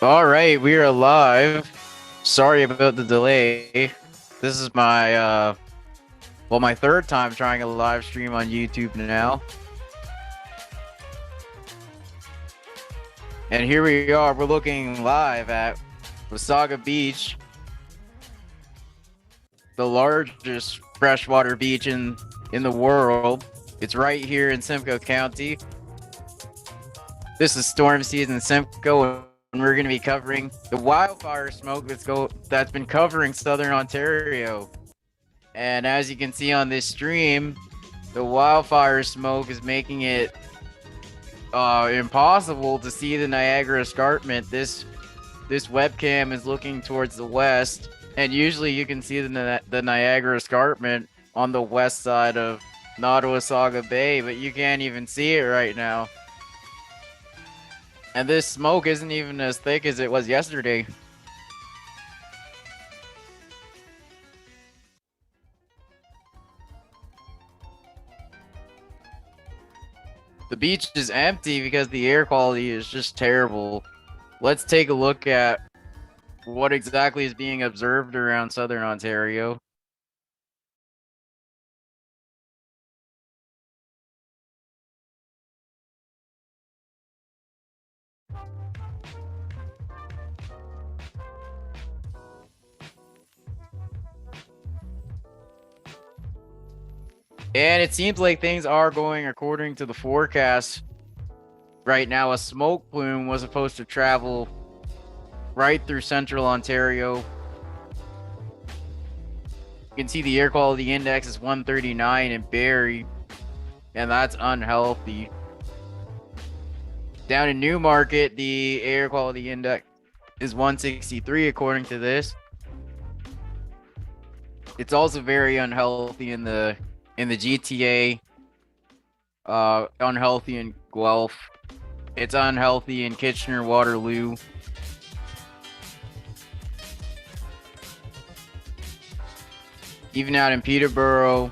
All right, we are live. Sorry about the delay. This is my third time trying a live stream on YouTube now. And here we are. We're looking live at Wasaga Beach, the largest freshwater beach in the world. It's right here in Simcoe County. This is storm season in Simcoe, and we're going to be covering the wildfire smoke that's been covering southern Ontario. And as you can see on this stream, the wildfire smoke is making it impossible to see the Niagara Escarpment. This webcam is looking towards the west, and usually you can see the Niagara Escarpment on the west side of Nottawasaga Bay, but you can't even see it right now. And this smoke isn't even as thick as it was yesterday. The beach is empty because the air quality is just terrible. Let's take a look at what exactly is being observed around southern Ontario. And it seems like things are going according to the forecast. Right now, a smoke plume was supposed to travel right through central Ontario. You can see the air quality index is 139 in Barrie, and that's unhealthy. Down in Newmarket, the air quality index is 163 according to this. It's also very unhealthy in the GTA, unhealthy in Guelph. It's unhealthy in Kitchener, Waterloo. Even out in Peterborough,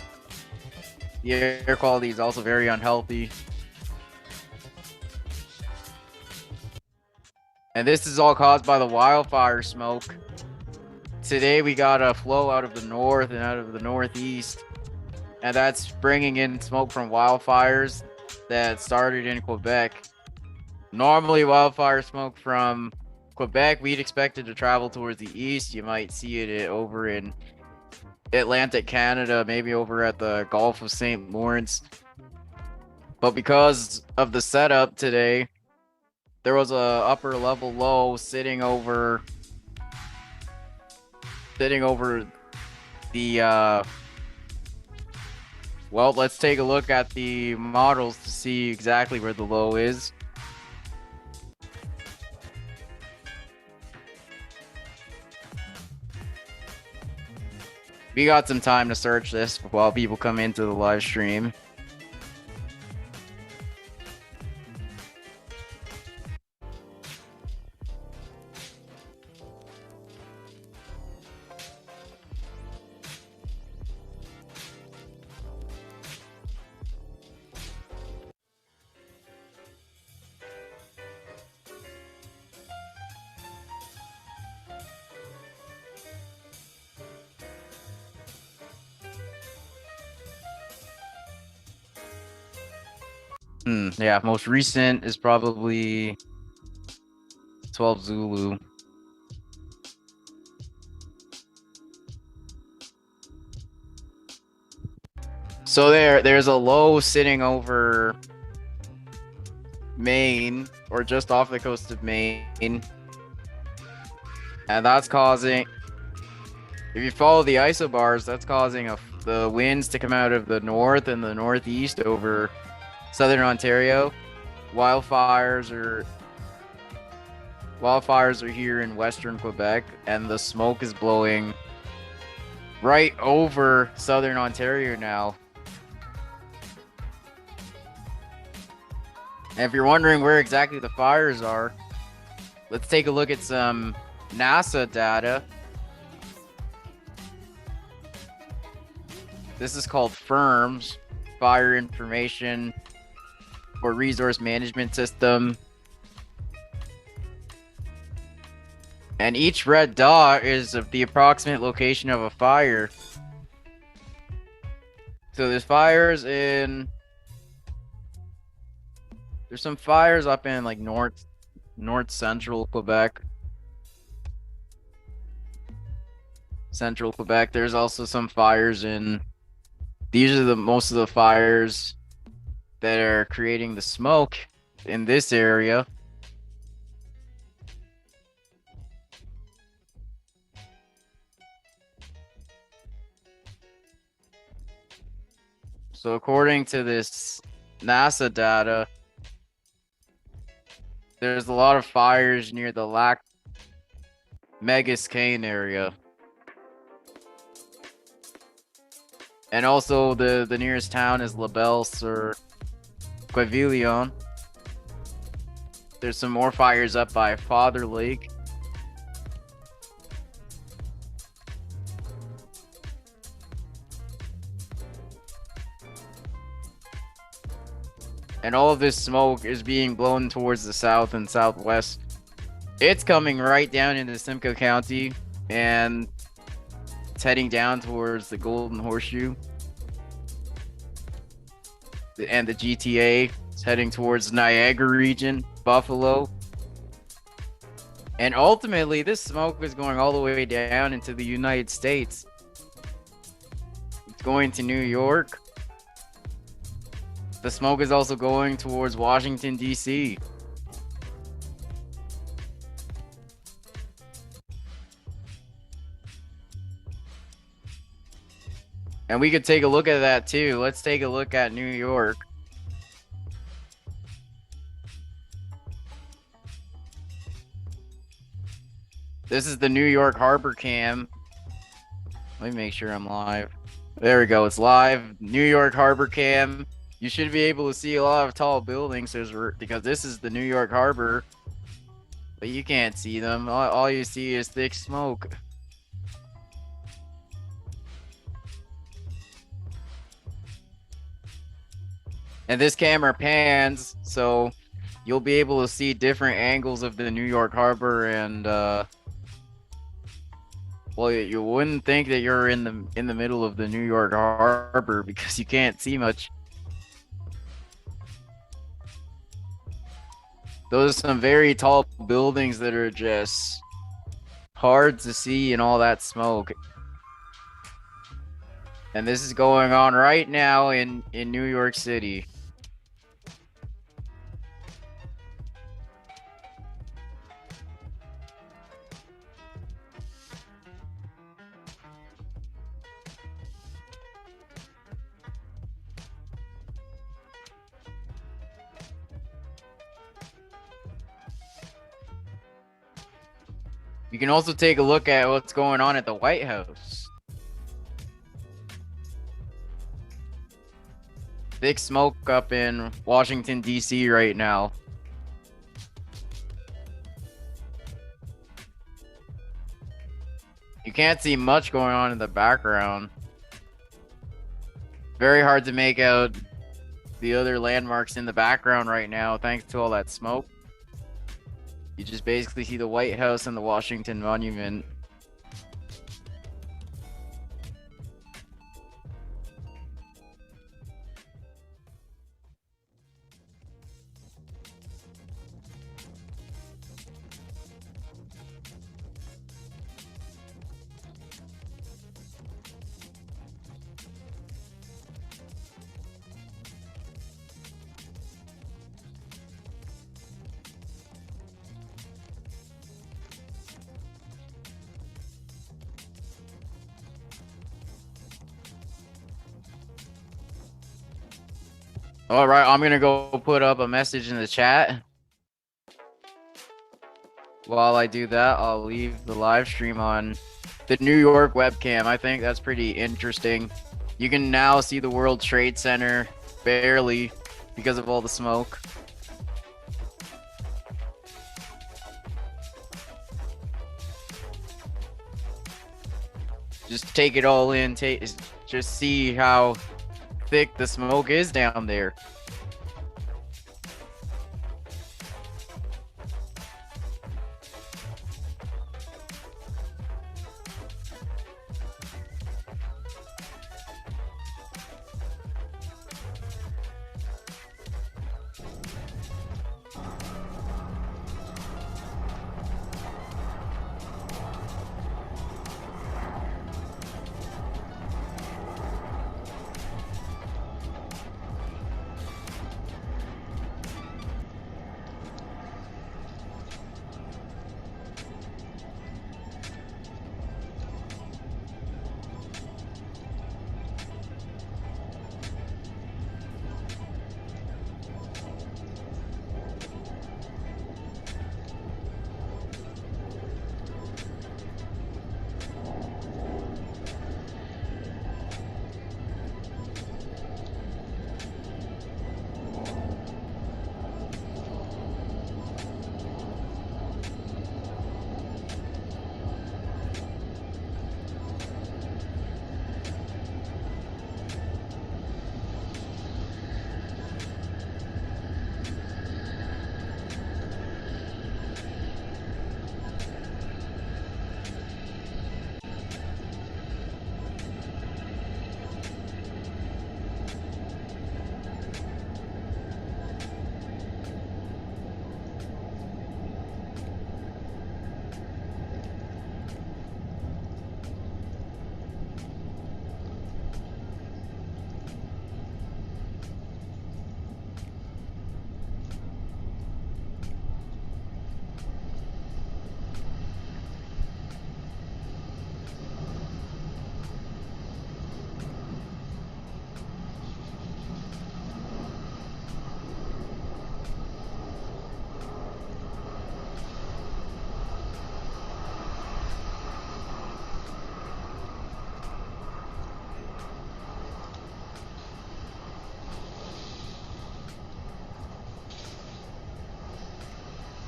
the air quality is also very unhealthy. And this is all caused by the wildfire smoke. Today we got a flow out of the north and out of the northeast, and that's bringing in smoke from wildfires that started in Quebec. Normally, wildfire smoke from Quebec, we'd expect it to travel towards the east. You might see it over in Atlantic Canada, maybe over at the Gulf of St. Lawrence. But because of the setup today, there was a upper level low sitting over the well, let's take a look at the models to see exactly where the low is. We got some time to search this while people come into the live stream. Yeah, most recent is probably 12 Zulu. So there's a low sitting over Maine, or just off the coast of Maine. And that's causing, if you follow the isobars, that's causing the winds to come out of the north and the northeast over southern Ontario. Wildfires are here in western Quebec, and the smoke is blowing right over southern Ontario now. And if you're wondering where exactly the fires are, let's take a look at some NASA data. This is called FIRMS, Fire Information or Resource Management System. And each red dot is of the approximate location of a fire. So there's some fires up in like north central Quebec. Central Quebec. There's also some fires in these are the most of the fires that are creating the smoke in this area. So according to this NASA data, there's a lot of fires near the Lac Megascane area. And also the nearest town is Labelle or Quevillon. There's some more fires up by Father Lake. And all of this smoke is being blown towards the south and southwest. It's coming right down into Simcoe County, and it's heading down towards the Golden Horseshoe. And the GTA is heading towards Niagara region, Buffalo. And ultimately, this smoke is going all the way down into the United States. It's going to New York. The smoke is also going towards Washington, D.C. And we could take a look at that too. Let's take a look at New York. This is the New York Harbor cam. Let me make sure I'm live. There we go. It's live. New York Harbor cam. You should be able to see a lot of tall buildings because this is the New York Harbor. But you can't see them. All you see is thick smoke. And this camera pans, so you'll be able to see different angles of the New York Harbor, and well, you wouldn't think that you're in the middle of the New York Harbor because you can't see much. Those are some very tall buildings that are just hard to see in all that smoke. And this is going on right now in New York City. You can also take a look at what's going on at the White House. Thick smoke up in Washington, D.C. right now. You can't see much going on in the background. Very hard to make out the other landmarks in the background right now thanks to all that smoke. You just basically see the White House and the Washington Monument. All right, I'm gonna go put up a message in the chat. While I do that, I'll leave the live stream on the New York webcam. I think that's pretty interesting. You can now see the World Trade Center barely because of all the smoke. Just take it all in. Just see how thick the smoke is down there.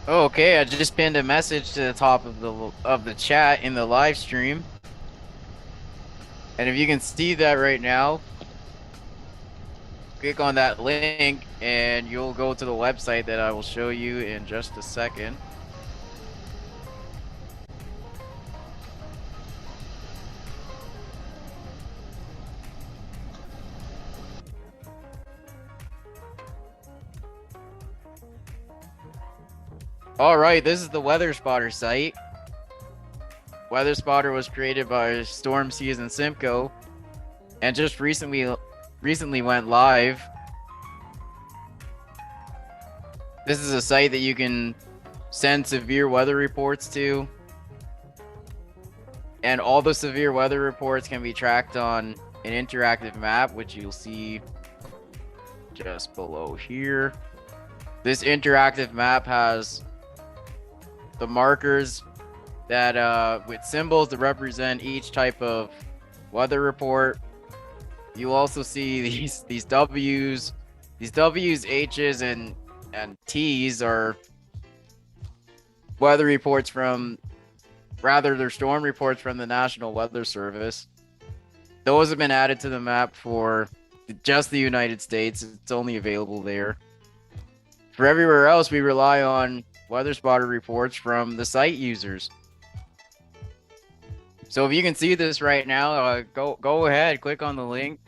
Okay, I just pinned a message to the top of the chat in the live stream. And if you can see that right now, click on that link and you'll go to the website that I will show you in just a second. All right, this is the Weather Spotter site. Weather Spotter was created by Storm Season Simcoe and just recently went live. This is a site that you can send severe weather reports to, and all the severe weather reports can be tracked on an interactive map, which you'll see just below here. This interactive map has the markers that with symbols that represent each type of weather report. You also see these W's. These W's, H's, and T's are weather reports from, rather, they're storm reports from the National Weather Service. Those have been added to the map for just the United States. It's only available there. For everywhere else, we rely on Weather Spotter reports from the site users. So if you can see this right now, go ahead, click on the link,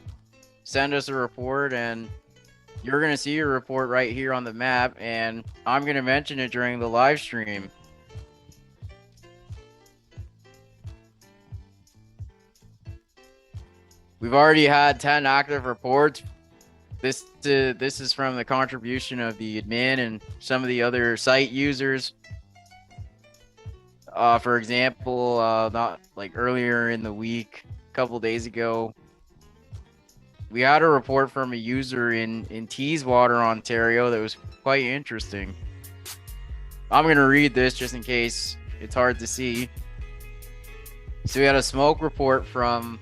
send us a report, and you're going to see your report right here on the map, and I'm going to mention it during the live stream. We've already had 10 active reports. This is from the contribution of the admin and some of the other site users. For example, not like earlier in the week, a couple days ago, we had a report from a user in Teeswater, Ontario that was quite interesting. I'm going to read this just in case it's hard to see. So we had a smoke report from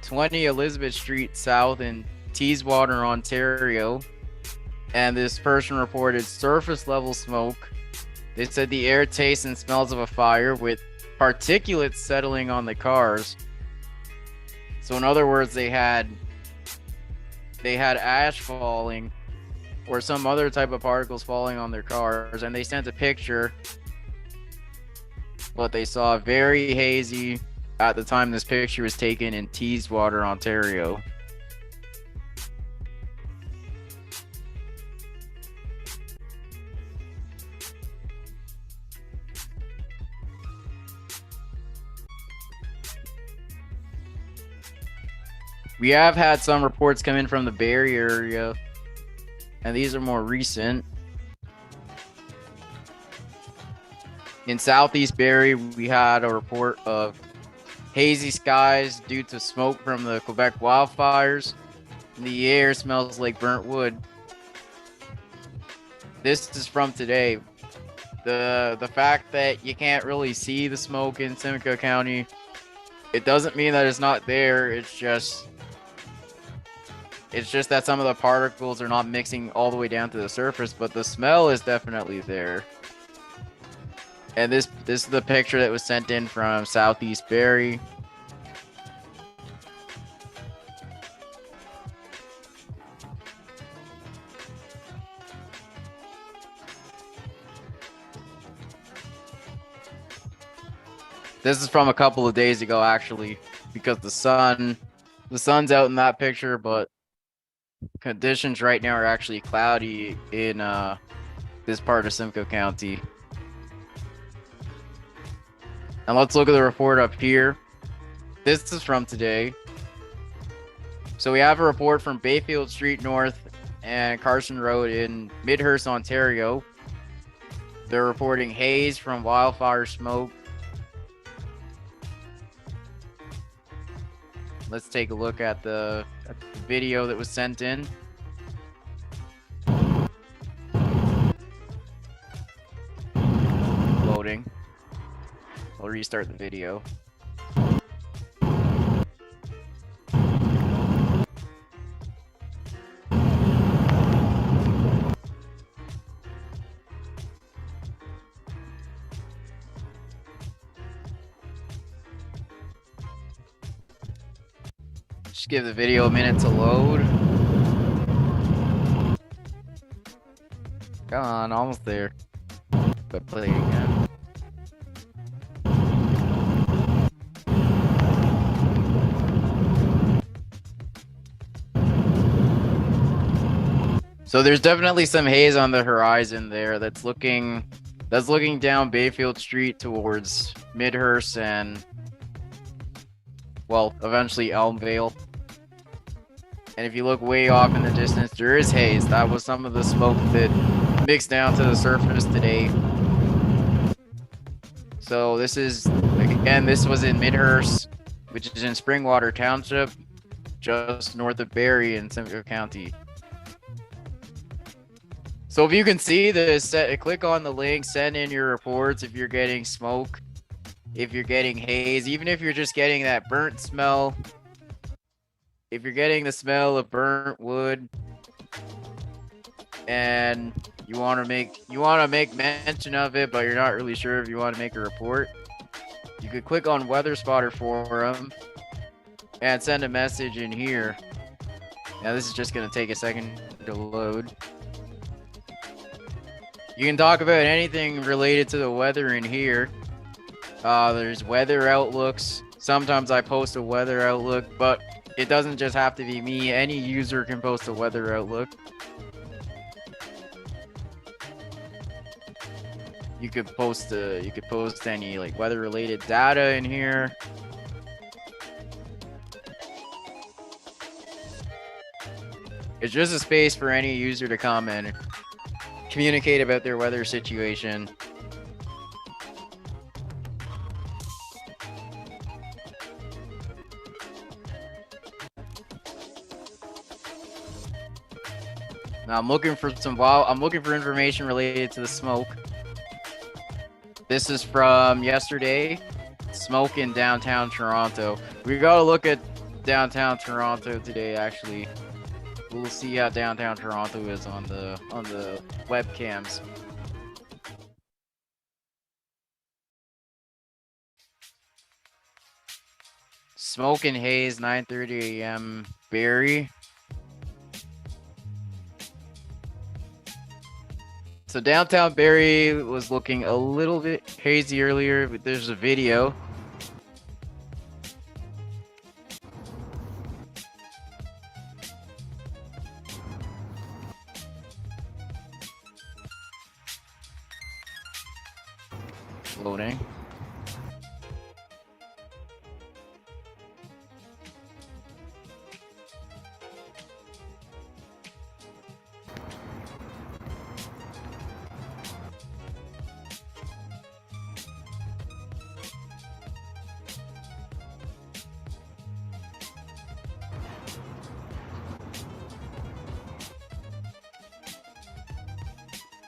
20 Elizabeth Street South in Teeswater, Ontario, and this person reported surface level smoke. They said the air tastes and smells of a fire with particulates settling on the cars. So in other words, they had ash falling or some other type of particles falling on their cars, and they sent a picture. But they saw very hazy at the time this picture was taken in Teeswater, Ontario. We have had some reports come in from the Barrie area, and these are more recent. In Southeast Barrie, we had a report of hazy skies due to smoke from the Quebec wildfires, and the air smells like burnt wood. This is from today. The fact that you can't really see the smoke in Simcoe County, it doesn't mean that it's not there. It's just that some of the particles are not mixing all the way down to the surface, but the smell is definitely there. And this is the picture that was sent in from Southeast Barrie. This is from a couple of days ago, actually, because the sun's out in that picture, but conditions right now are actually cloudy in this part of Simcoe County. And let's look at the report up here. This is from today. So we have a report from Bayfield Street North and Carson Road in Midhurst, Ontario. They're reporting haze from wildfire smoke. Let's take a look at the video that was sent in. Loading. I'll restart the video. Just give the video a minute to load. Come on, almost there. But play again. So there's definitely some haze on the horizon there that's looking down Bayfield Street towards Midhurst and, well, eventually Elmvale. And if you look way off in the distance, there is haze. That was some of the smoke that mixed down to the surface today. So this is, again, this was in Midhurst, which is in Springwater Township, just north of Barrie in Simcoe County. So if you can see this, click on the link, send in your reports if you're getting smoke, if you're getting haze, even if you're just getting that burnt smell. If you're getting the smell of burnt wood and you want to make mention of it, but you're not really sure if you want to make a report, you could click on Weather Spotter Forum and send a message in here. Now this is just going to take a second to load. You can talk about anything related to the weather in here. There's weather outlooks. Sometimes I post a weather outlook, but it doesn't just have to be me. Any user can post a weather outlook. You could post any like weather related data in here. It's just a space for any user to come and communicate about their weather situation. Now I'm looking for information related to the smoke. This is from yesterday. Smoke in downtown Toronto. We gotta look at downtown Toronto today, actually. We'll see how downtown Toronto is on the webcams. Smoke and haze, 9:30 a.m. Barrie. So downtown Barrie was looking a little bit hazy earlier, but there's a video. Loading.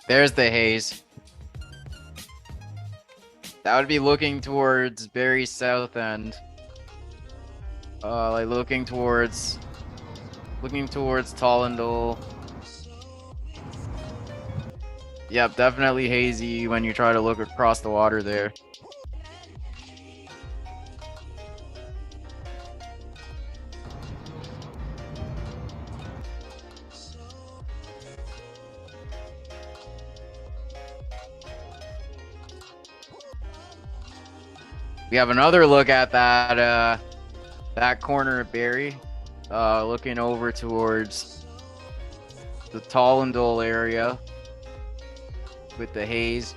There's the haze. That would be looking towards Barrie South End. Like looking towards Tollendale. Yep, definitely hazy when you try to look across the water there. We have another look at that corner of Barrie, looking over towards the Tollendale area with the haze.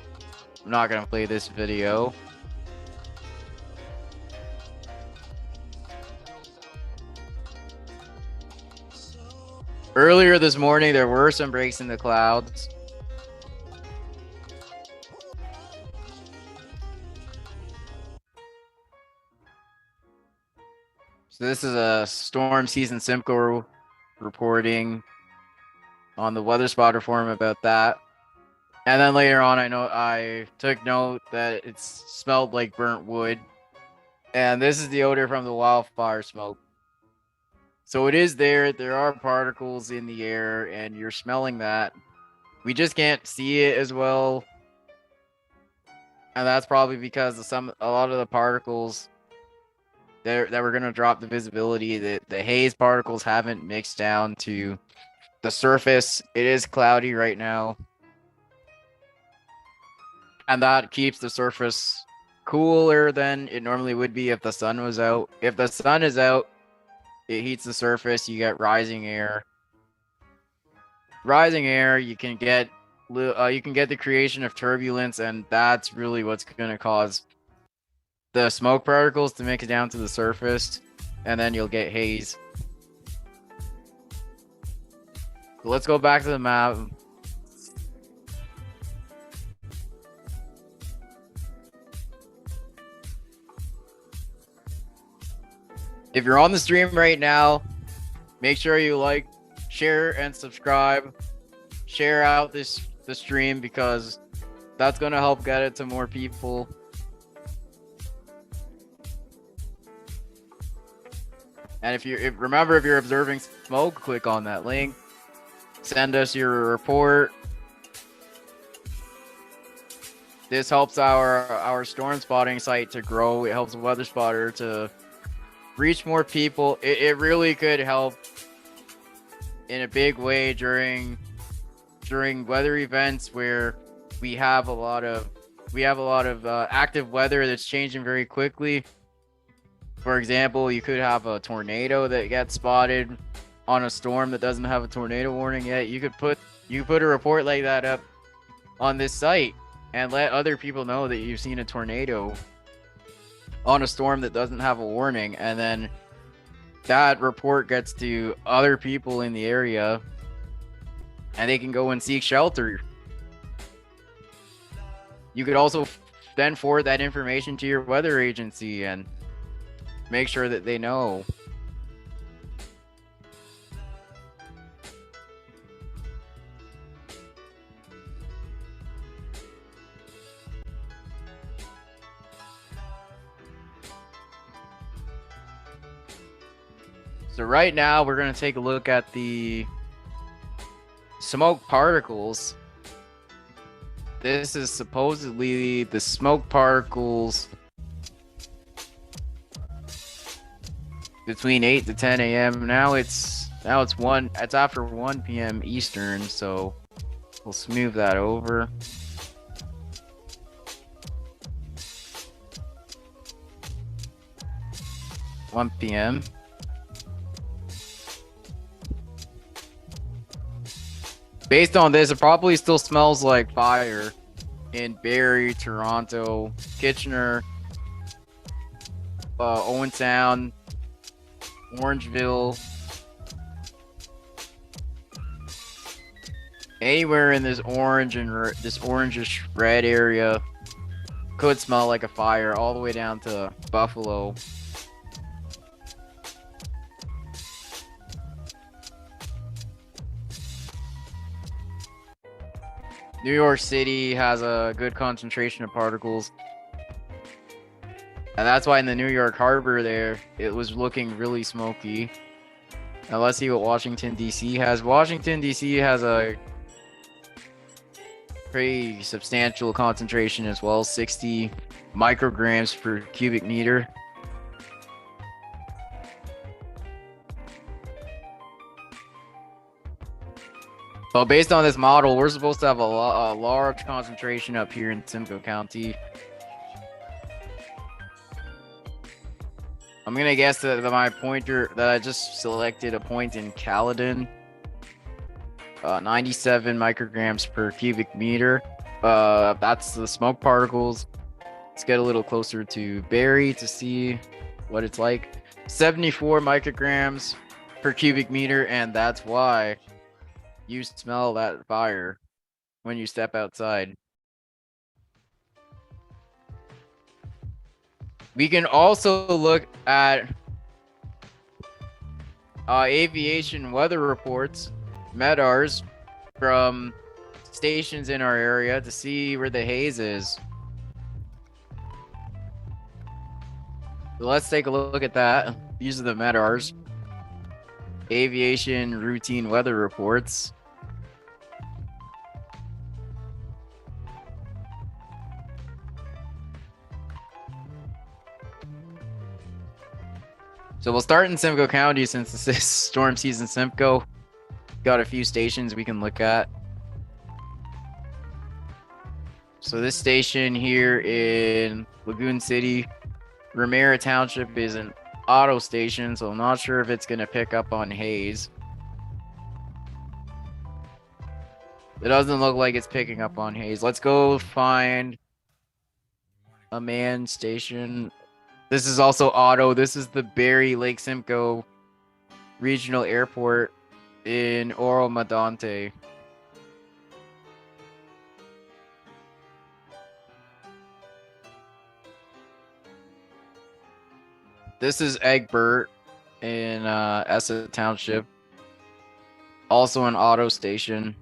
I'm not gonna play this video. Earlier this morning, there were some breaks in the clouds. So this is a Storm Season Simcoe reporting on the Weather Spotter forum about that. And then later on, I took note that it smelled like burnt wood. And this is the odor from the wildfire smoke. So it is there. There are particles in the air, and you're smelling that. We just can't see it as well. And that's probably because a lot of the particles that we're gonna drop the visibility. The haze particles haven't mixed down to the surface. It is cloudy right now, and that keeps the surface cooler than it normally would be if the sun was out. If the sun is out, it heats the surface. You get rising air. Rising air, you can get the creation of turbulence, and that's really what's gonna cause the smoke particles to mix down to the surface, and then you'll get haze. So let's go back to the map. If you're on the stream right now, make sure you like, share, and subscribe. Share out the stream because that's gonna help get it to more people. And if you're observing smoke, click on that link. Send us your report. This helps our storm spotting site to grow. It helps Weather Spotter to reach more people. It really could help in a big way during weather events where we have a lot of active weather that's changing very quickly. For example, you could have a tornado that gets spotted on a storm that doesn't have a tornado warning yet. You could put a report like that up on this site and let other people know that you've seen a tornado on a storm that doesn't have a warning, and then that report gets to other people in the area and they can go and seek shelter. You could also then forward that information to your weather agency and make sure that they know. So right now we're going to take a look at the smoke particles. This is supposedly the smoke particles between 8 to 10 a.m. Now it's after 1 p.m. Eastern, so we'll smooth that over. (1 p.m.) Based on this, it probably still smells like fire in Barrie, Toronto, Kitchener, Owen Sound, Orangeville, anywhere in this orange and this orangish red area could smell like a fire, all the way down to Buffalo. New York City has a good concentration of particles. And that's why in the New York Harbor there, it was looking really smoky. Now let's see what Washington, D.C. has. Washington, D.C. has a pretty substantial concentration as well, 60 micrograms per cubic meter. Well, based on this model, we're supposed to have a large concentration up here in Simcoe County. I'm gonna guess that my pointer that I just selected a point in Caledon, 97 micrograms per cubic meter. That's the smoke particles. Let's get a little closer to Barrie to see what it's like. 74 micrograms per cubic meter, and that's why you smell that fire when you step outside. We can also look at aviation weather reports, MEDARs, from stations in our area to see where the haze is. So let's take a look at that. These are the MEDARs, aviation routine weather reports. So we'll start in Simcoe County since this is storm season Simcoe. Got a few stations we can look at. So this station here in Lagoon City, Ramera Township, is an auto station, so I'm not sure if it's going to pick up on haze. It doesn't look like it's picking up on haze. Let's go find a man station. This is also auto. This is the Barrie Lake Simcoe Regional Airport in Oro Medonte. This is Egbert in Essa Township. Also an auto station.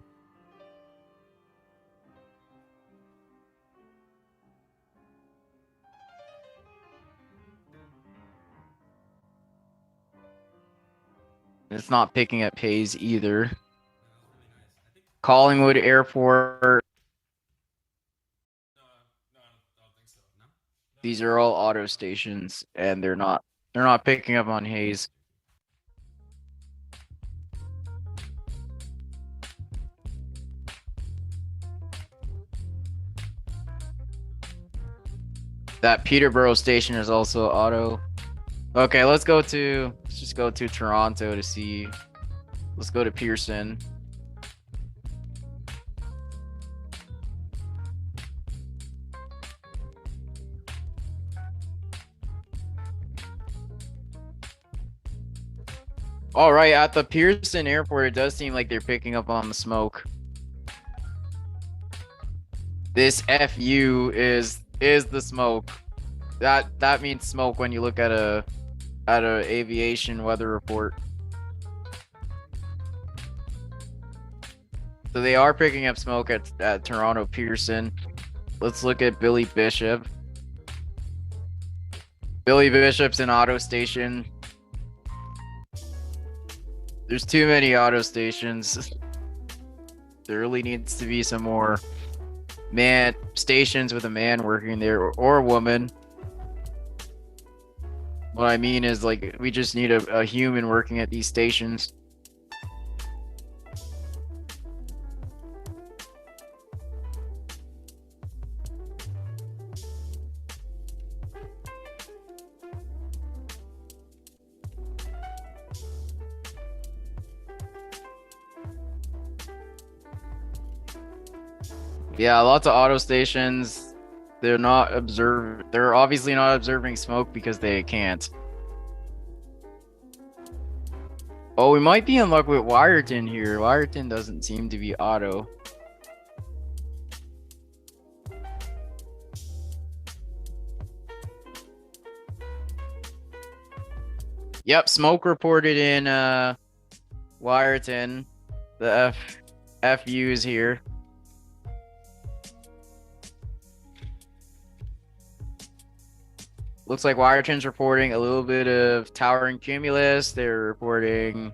It's not picking up haze either. Collingwood Airport. These are all auto stations, and they're not picking up on haze. That Peterborough station is also auto. Okay, let's just go to Toronto to see. Let's go to Pearson. All right, at the Pearson Airport, it does seem like they're picking up on the smoke. This FU is the smoke. That means smoke when you look at a aviation weather report. So they are picking up smoke at Toronto Pearson. Let's look at Billy Bishop. Billy Bishop's an auto station. There's too many auto stations. There really needs to be some more man stations with a man working there or a woman. What I mean is, like, we just need a human working at these stations. Yeah, lots of auto stations. They're obviously not observing smoke because they can't. Oh, we might be in luck with Wyerton here. Wyerton doesn't seem to be auto. Yep, smoke reported in Wyerton. The FU is here. Looks like Wyerton's reporting a little bit of towering cumulus. They're reporting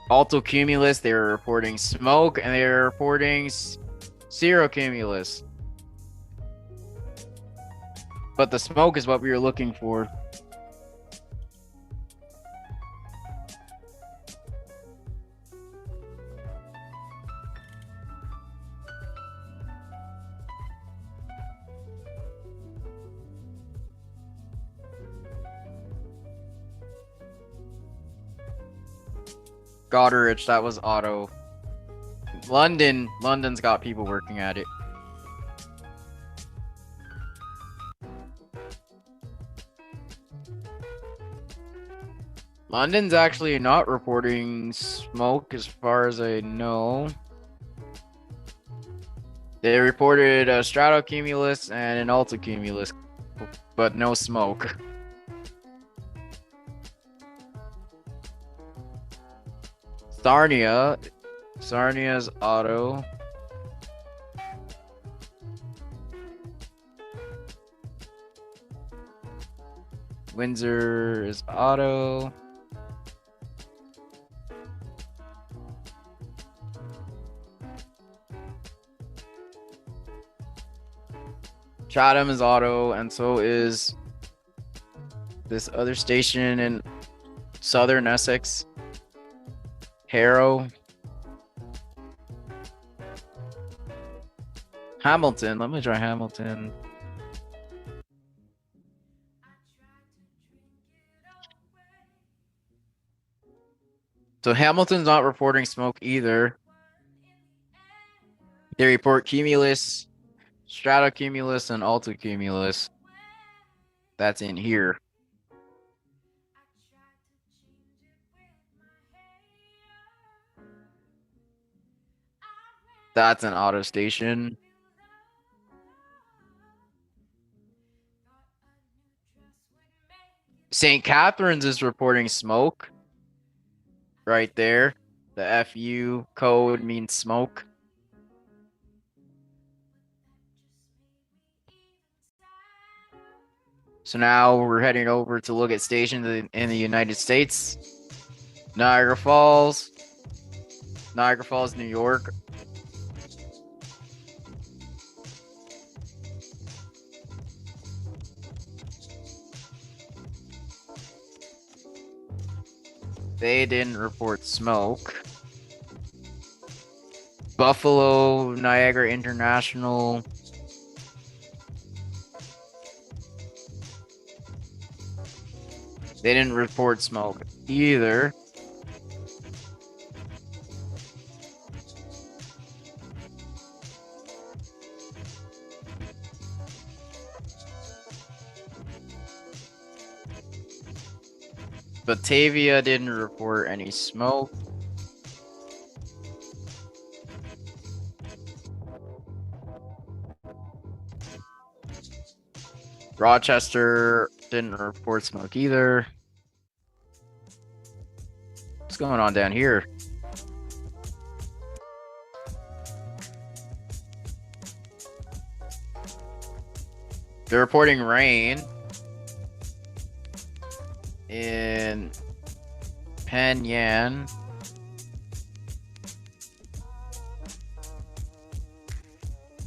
altocumulus. They're reporting smoke, and they're reporting cirrocumulus. But the smoke is what we were looking for. Goderich, that was auto. London's got people working at it. London's actually not reporting smoke as far as I know. They reported a stratocumulus and an altocumulus, but no smoke. Sarnia's auto. Windsor is auto. Chatham is auto, and so is this other station in southern Essex. Harrow. Hamilton. Let me try Hamilton. So Hamilton's not reporting smoke either. They report cumulus, stratocumulus, and altocumulus. That's in here. That's an auto station. St. Catharines is reporting smoke right there. The FU code means smoke. So now we're heading over to look at stations in the United States. Niagara Falls, New York. They didn't report smoke. Buffalo, Niagara International. They didn't report smoke either. Batavia didn't report any smoke. Rochester didn't report smoke either. What's going on down here? They're reporting rain in Penyan.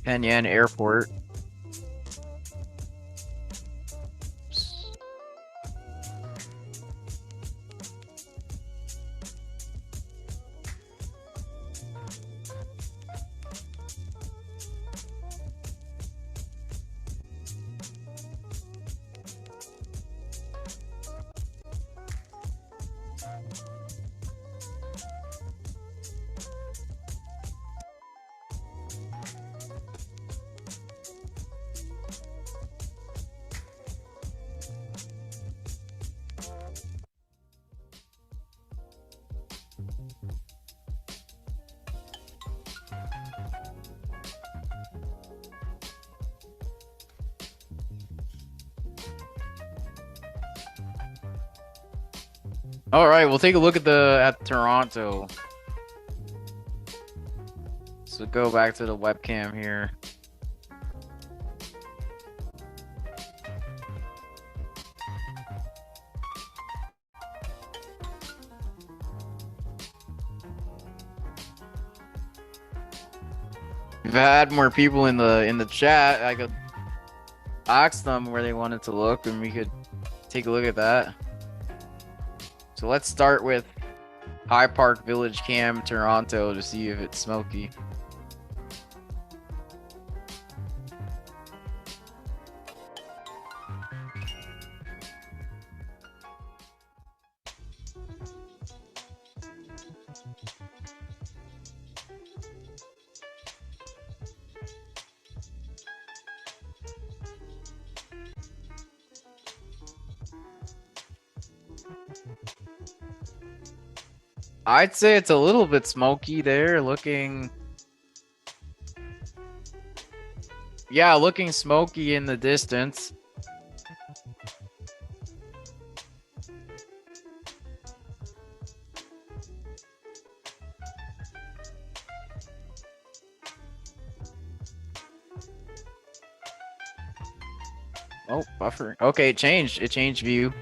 Penyan Airport. All right, we'll take a look at Toronto. So go back to the webcam here. If I had more people in the chat, I could ask them where they wanted to look, and we could take a look at that. So let's start with High Park Village Cam, Toronto, to see if it's smoky. I'd say it's a little bit smoky there, looking smoky in the distance. Oh, buffer. Okay, it changed. It changed view.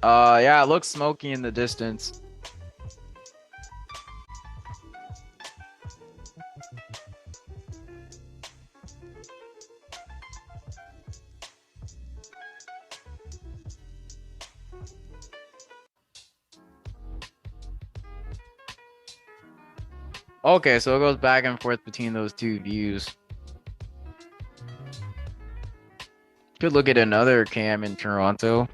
Yeah, it looks smoky in the distance. Okay, so it goes back and forth between those two views. Could look at another cam in Toronto.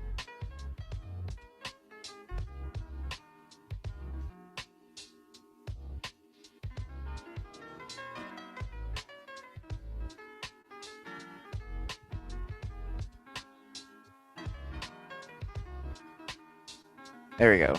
There we go.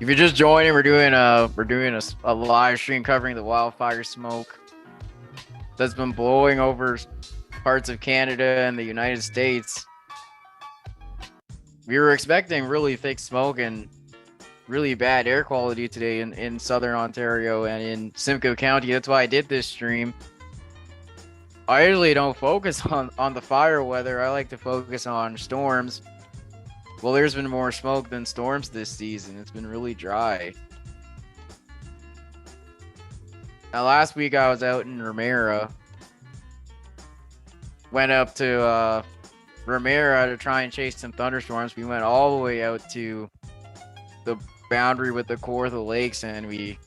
If you're just joining, we're doing a live stream covering the wildfire smoke that's been blowing over parts of Canada and the United States. We were expecting really thick smoke and really bad air quality today in southern Ontario and in Simcoe County. That's why I did this stream. I usually don't focus on the fire weather. I like to focus on storms. Well, there's been more smoke than storms this season. It's been really dry. Now, last week I was out in Ramera. Went up to Ramera to try and chase some thunderstorms. We went all the way out to the boundary with the Kawartha Lakes, and we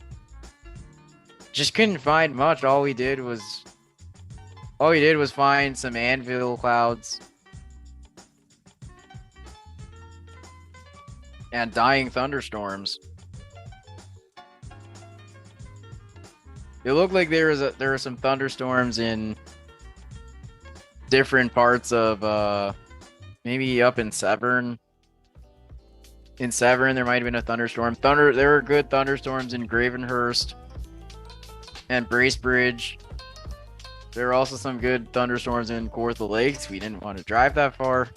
just couldn't find much. All we did was find some anvil clouds and dying thunderstorms. It looked like there were some thunderstorms in different parts of maybe up in Severn. In Severn, there might have been a thunderstorm. There were good thunderstorms in Gravenhurst and Bracebridge. There were also some good thunderstorms in Kawartha Lakes. We didn't want to drive that far.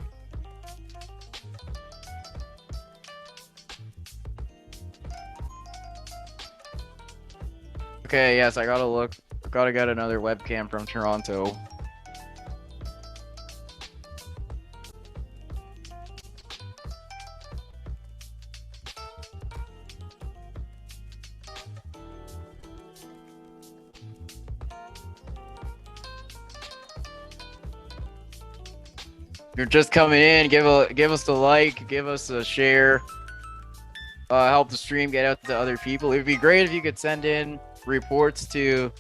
Okay, yes, I gotta look. Gotta get another webcam from Toronto. You're just coming in, give us a like, give us a share, help the stream get out to other people. It'd be great if you could send in reports to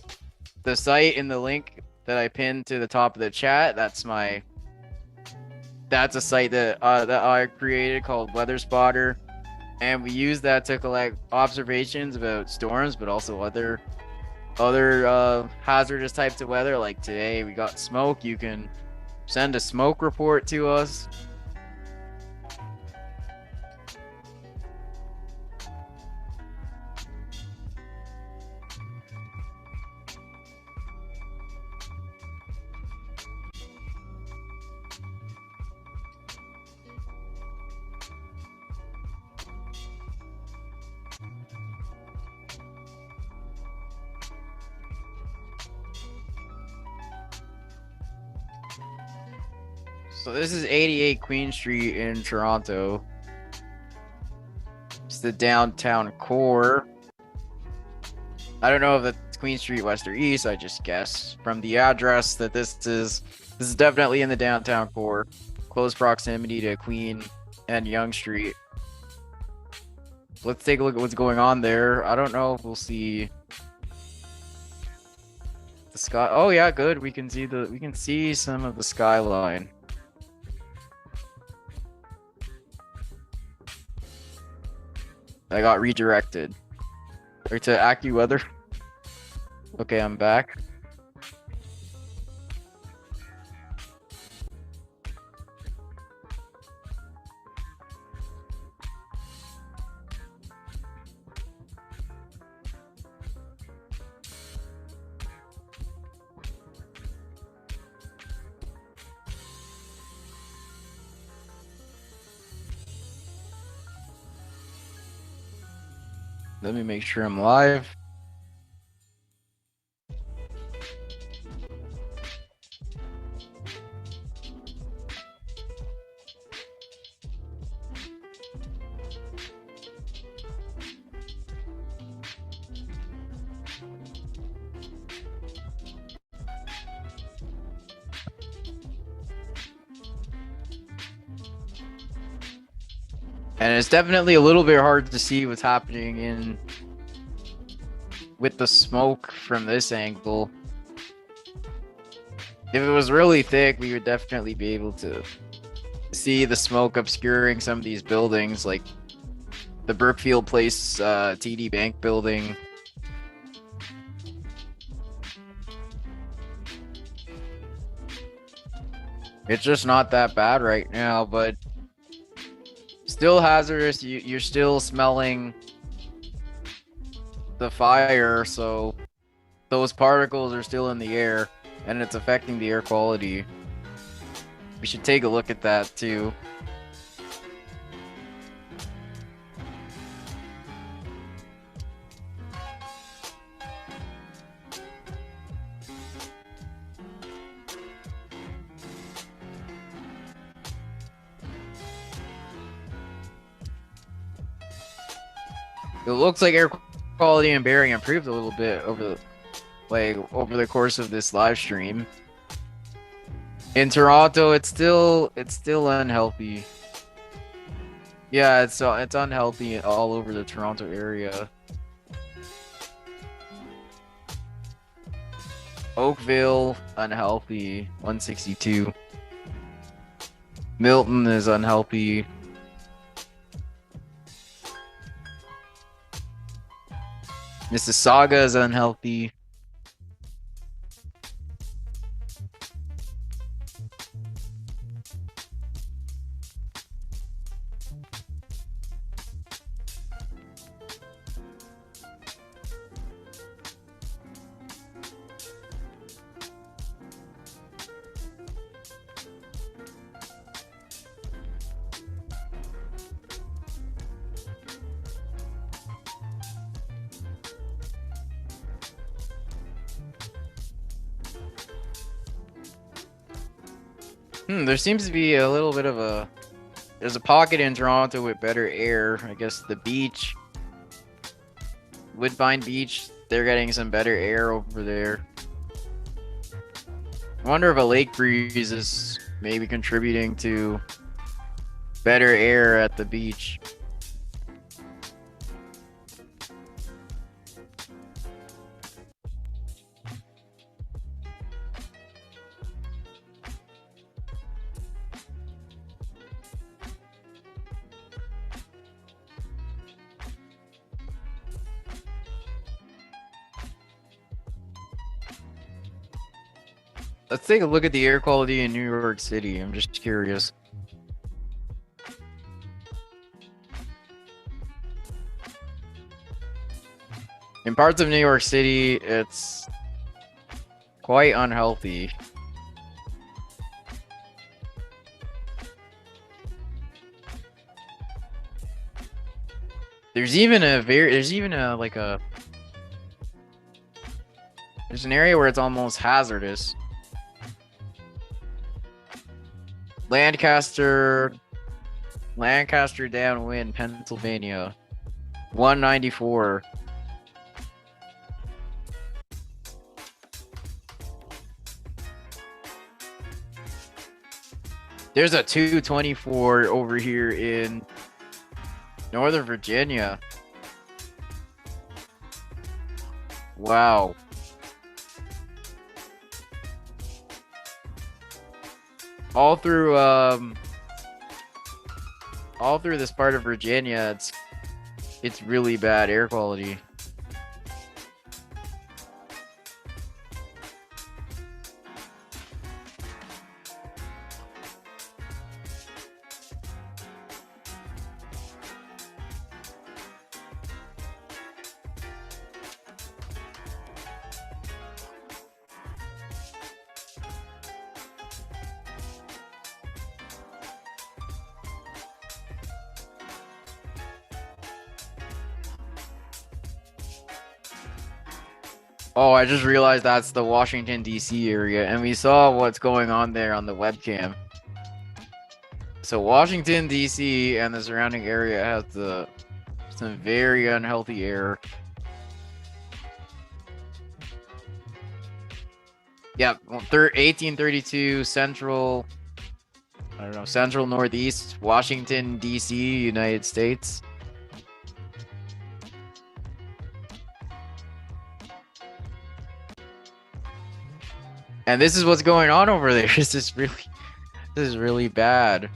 the site in the link that I pinned to the top of the chat. That's a site that I created called Weather Spotter, and we use that to collect observations about storms, but also other hazardous types of weather. Like today, we got smoke. You can send a smoke report to us. So this is 88 Queen Street in Toronto. It's the downtown core. I don't know if that's Queen Street west or east. I just guess from the address that this is definitely in the downtown core. Close proximity to Queen and Yonge Street. Let's take a look at what's going on there. I don't know if we'll see the sky. Oh yeah, good. We can see some of the skyline. I got redirected. Right to AccuWeather. Okay, I'm back. Let me make sure I'm live. And it's definitely a little bit hard to see what's happening in with the smoke from this angle. If it was really thick, we would definitely be able to see the smoke obscuring some of these buildings, like the Brookfield Place TD Bank building. It's just not that bad right now, but still hazardous. You're still smelling the fire, so those particles are still in the air, and it's affecting the air quality. We should take a look at that too. It looks like air quality in Bering improved a little bit over the course of this live stream. In Toronto, it's still unhealthy. Yeah, it's unhealthy all over the Toronto area. Oakville, unhealthy, 162. Milton is unhealthy. Mississauga is unhealthy. There seems to be a little bit of there's a pocket in Toronto with better air. I guess the beach, Woodbine Beach, they're getting some better air over there. I wonder if a lake breeze is maybe contributing to better air at the beach. Let's take a look at the air quality in New York City. I'm just curious. In parts of New York City, it's quite unhealthy. There's even an area where it's almost hazardous. Lancaster downwind, Pennsylvania, 194. There's a 224 over here in Northern Virginia. Wow. All through this part of Virginia, it's really bad air quality. Oh, I just realized that's the Washington, D.C. area, and we saw what's going on there on the webcam. So Washington, D.C. and the surrounding area has some very unhealthy air. Yep, 1832 Central I don't know, central northeast, Washington, D.C., United States. And this is what's going on over there. This is really bad.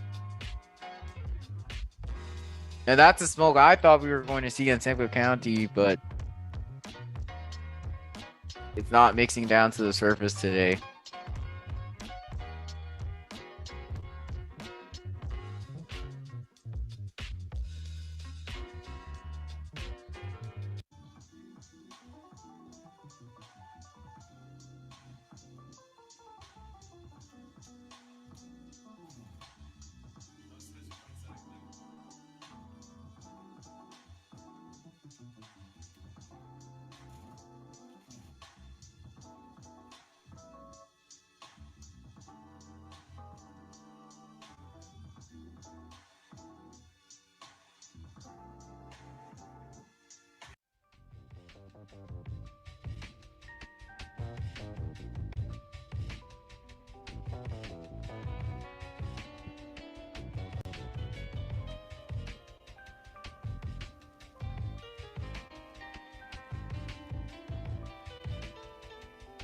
And that's the smoke I thought we were going to see in Temple County, but it's not mixing down to the surface today.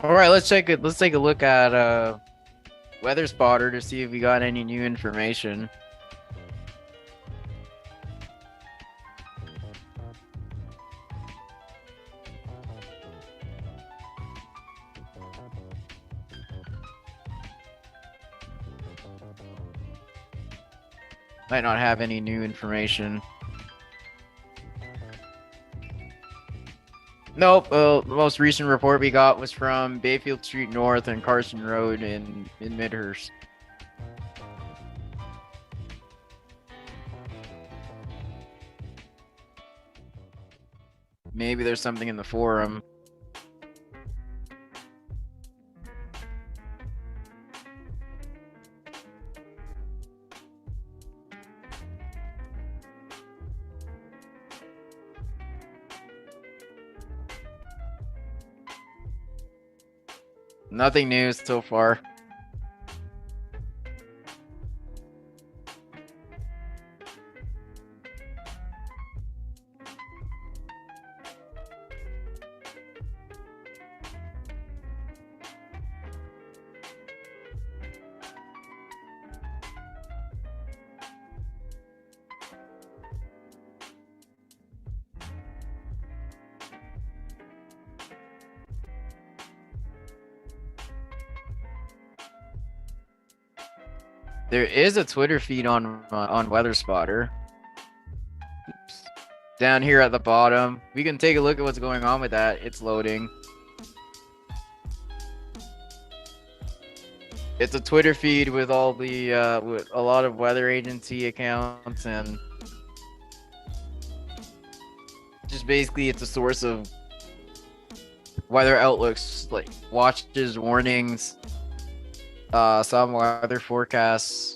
All right, let's take a look at Weather Spotter to see if we got any new information. Might not have any new information. Nope. The most recent report we got was from Bayfield Street North and Carson Road in Midhurst. Maybe there's something in the forum. Nothing new so far. There is a Twitter feed on Weather Spotter. Oops. Down here at the bottom. We can take a look at what's going on with that. It's loading. It's a Twitter feed with all the with a lot of weather agency accounts, and just basically it's a source of weather outlooks, like watches, warnings, some weather forecasts.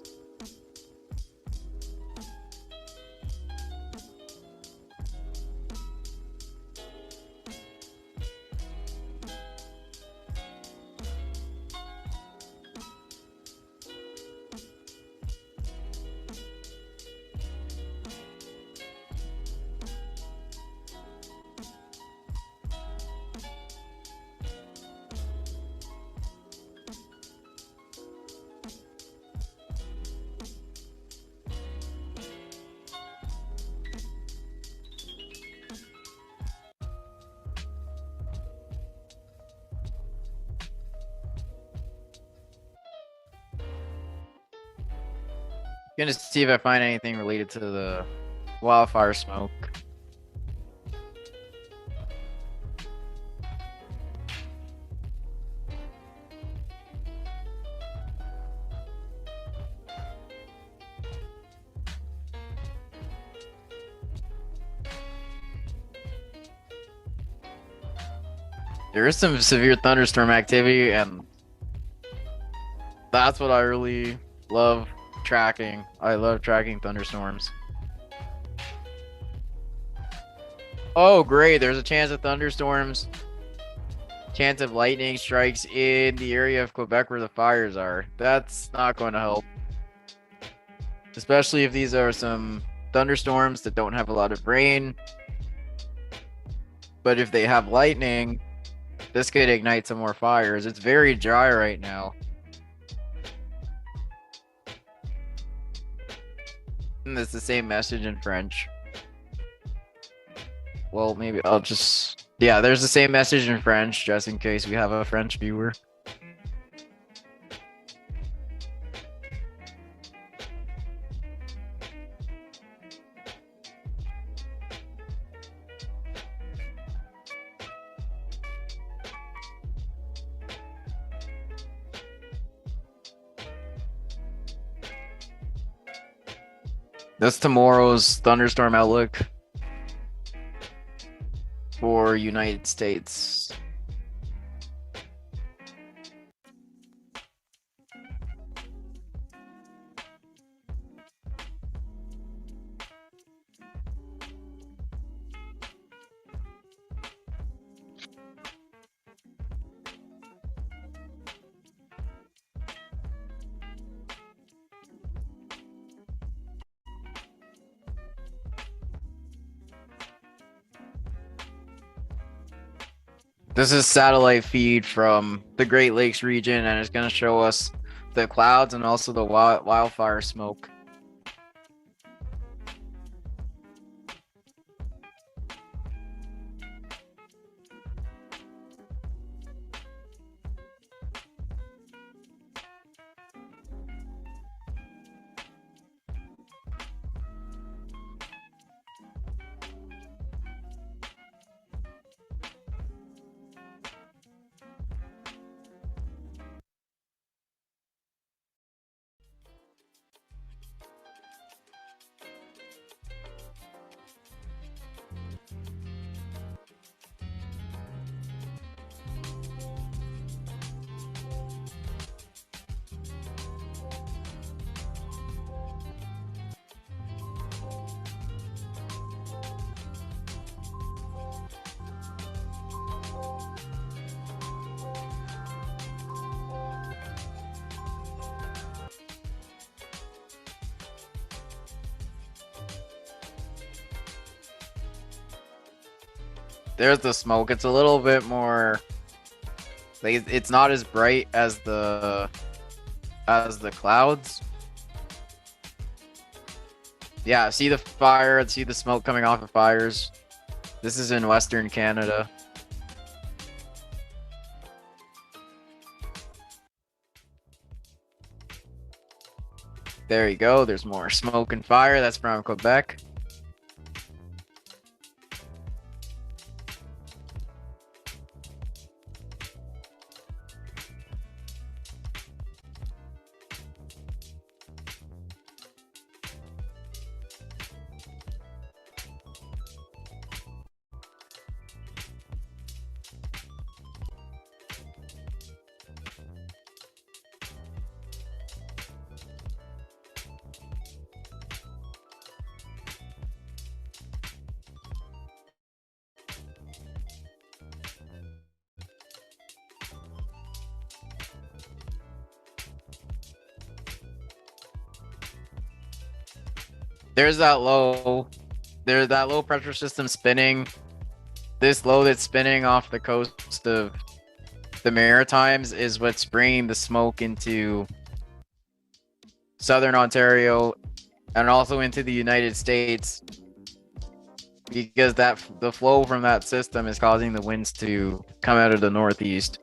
Gonna see if I find anything related to the wildfire smoke. There is some severe thunderstorm activity, and that's what I really love tracking. I love tracking thunderstorms. Oh, great. There's a chance of thunderstorms. Chance of lightning strikes in the area of Quebec where the fires are. That's not going to help. especially if these are some thunderstorms that don't have a lot of rain. But if they have lightning, this could ignite some more fires. It's very dry right now. And it's the same message in French. Well, maybe I'll just... Yeah, there's the same message in French, just in case we have a French viewer. That's tomorrow's thunderstorm outlook for United States. This is satellite feed from the Great Lakes region, and it's going to show us the clouds and also the wildfire smoke. There's the smoke. It's a little bit more, like, it's not as bright as the clouds. Yeah, see the fire and see the smoke coming off of fires. This is in Western Canada. There you go. There's more smoke and fire. That's from Quebec. There's that low. There's that low pressure system spinning. This low that's spinning off the coast of the Maritimes is what's bringing the smoke into southern Ontario and also into the United States, because the flow from that system is causing the winds to come out of the northeast.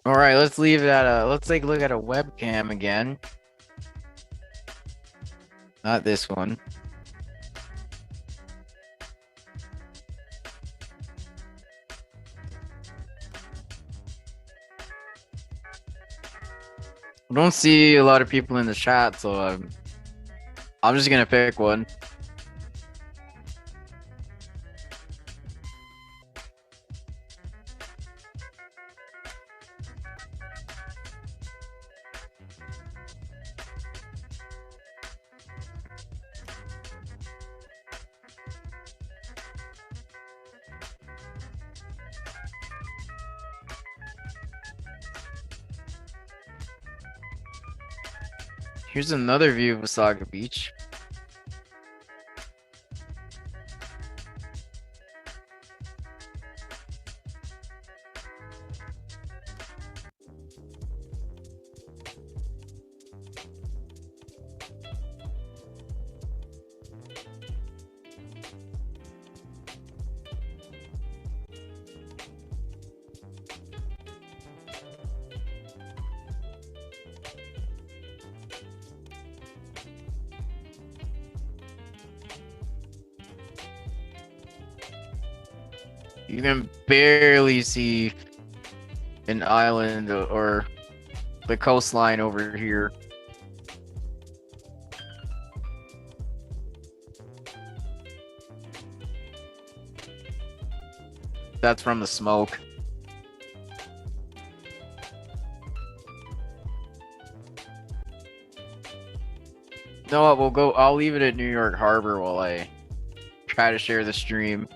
All right, let's leave that. Let's take a look at a webcam again. Not this one. I don't see a lot of people in the chat, so I'm just gonna pick one. Here's another view of Wasaga Beach. You can barely see an island or the coastline over here. That's from the smoke. You know what? I'll leave it at New York Harbor while I try to share the stream.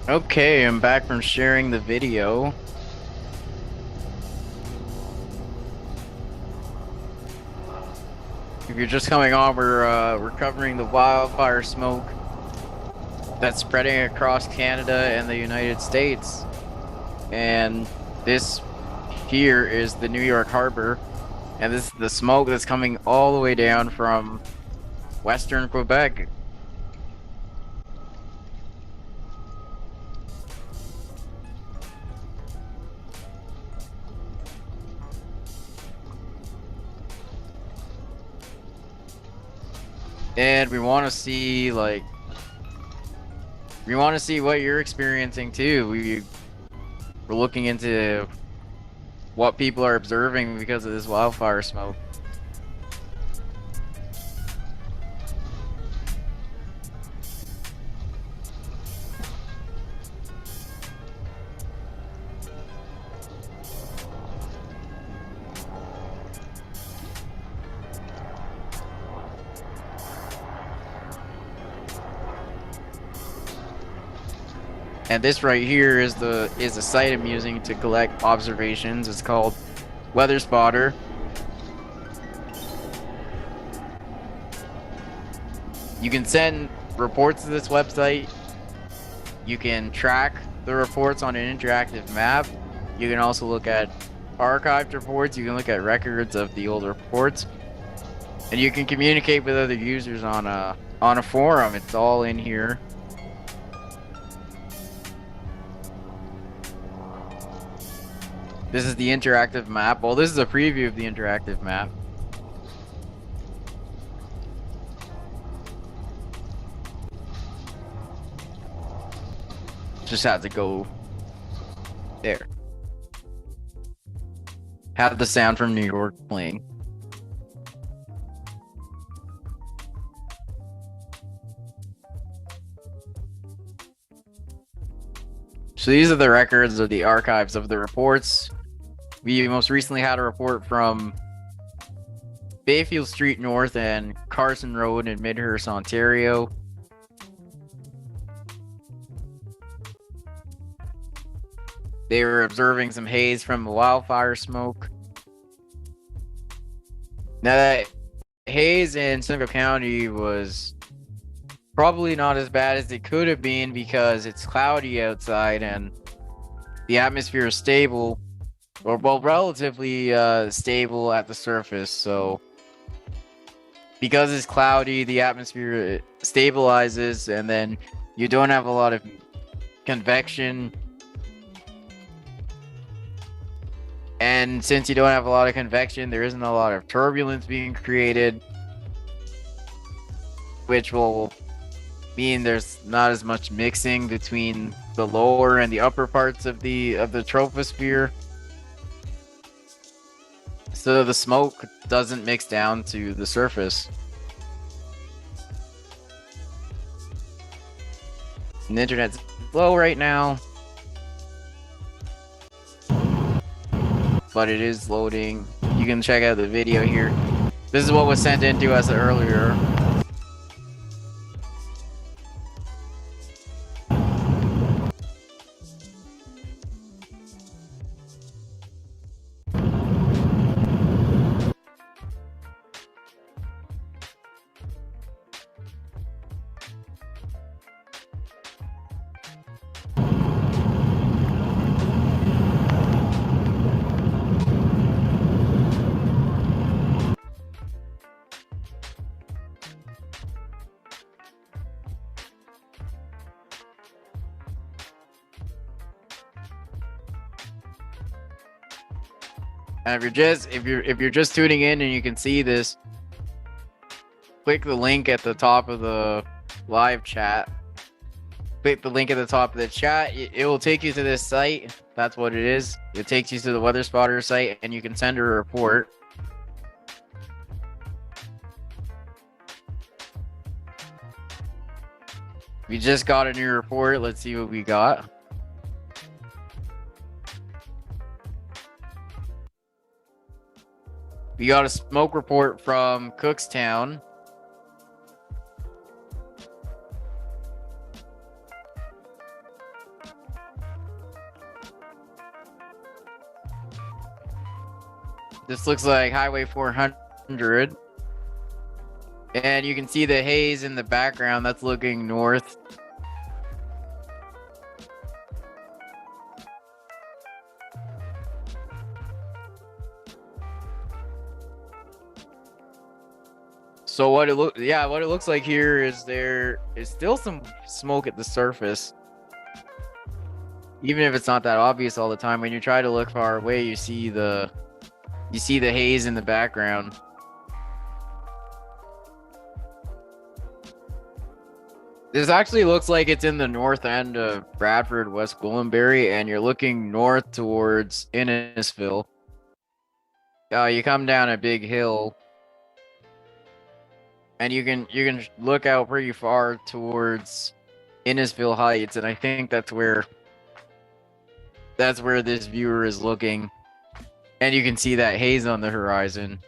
Okay, I'm back from sharing the video. If you're just coming on, we're covering the wildfire smoke that's spreading across Canada and the United States. And this here is the New York Harbor, and this is the smoke that's coming all the way down from western Quebec. And we want to see what you're experiencing too. We're looking into what people are observing because of this wildfire smoke. And this right here is the site I'm using to collect observations. It's called Weather Spotter. You can send reports to this website. You can track the reports on an interactive map. You can also look at archived reports. You can look at records of the old reports. And you can communicate with other users on a forum. It's all in here. This is the interactive map. Well, this is a preview of the interactive map. Just have to go there. Have the sound from New York playing. So these are the records of the archives of the reports. We most recently had a report from Bayfield Street North and Carson Road in Midhurst, Ontario. They were observing some haze from the wildfire smoke. Now, that haze in Simcoe County was probably not as bad as it could have been because it's cloudy outside and the atmosphere is stable, or well, relatively stable at the surface. So because it's cloudy, the atmosphere stabilizes, and then you don't have a lot of convection. And since you don't have a lot of convection, there isn't a lot of turbulence being created, which will mean there's not as much mixing between the lower and the upper parts of the troposphere. So the smoke doesn't mix down to the surface. And the internet's slow right now, but it is loading. You can check out the video here. This is what was sent in to us earlier. And if you're just tuning in and you can see this, click the link at the top of the live chat. Click the link at the top of the chat. It will take you to this site. That's what it is. It takes you to the Weather Spotter site, and you can send a report. We just got a new report. Let's see what we got. We got a smoke report from Cookstown. This looks like Highway 400. And you can see the haze in the background that's looking north. So what it looks like here is there is still some smoke at the surface. Even if it's not that obvious all the time, when you try to look far away, you see the haze in the background. This actually looks like it's in the north end of Bradford, West Gwillimbury, and you're looking north towards Innisfil. You come down a big hill, and you can look out pretty far towards Innisfil Heights, and I think that's where this viewer is looking, and you can see that haze on the horizon.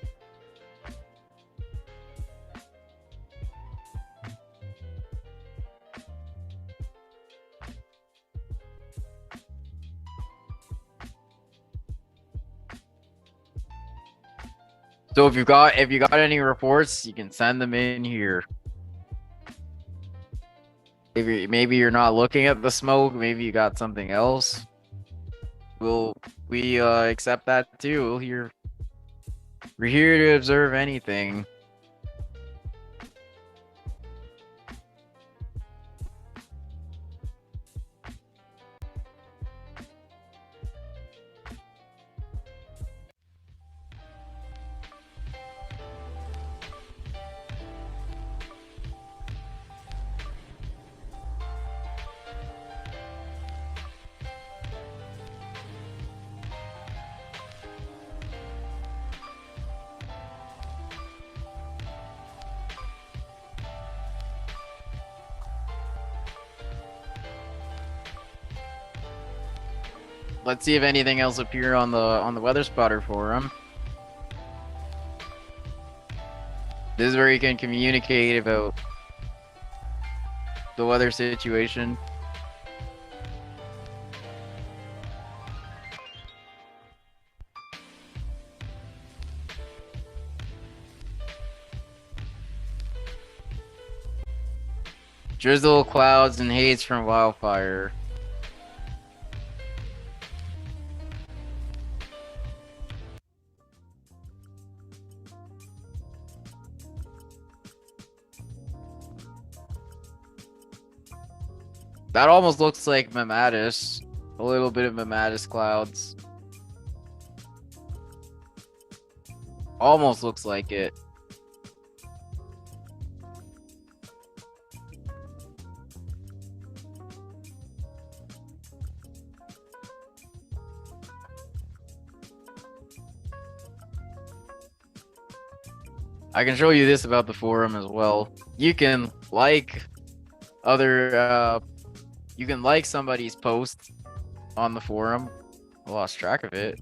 So if you got any reports, you can send them in here. If maybe you're not looking at the smoke, maybe you got something else. We accept that too. We're here to observe anything. Let's see if anything else appear on the weather spotter forum. This is where you can communicate about the weather situation. Drizzle, clouds, and haze from wildfire. That almost looks like Mamatis. A little bit of Mamatis clouds. Almost looks like it. I can show you this about the forum as well. You can like you can like somebody's post on the forum. I lost track of it.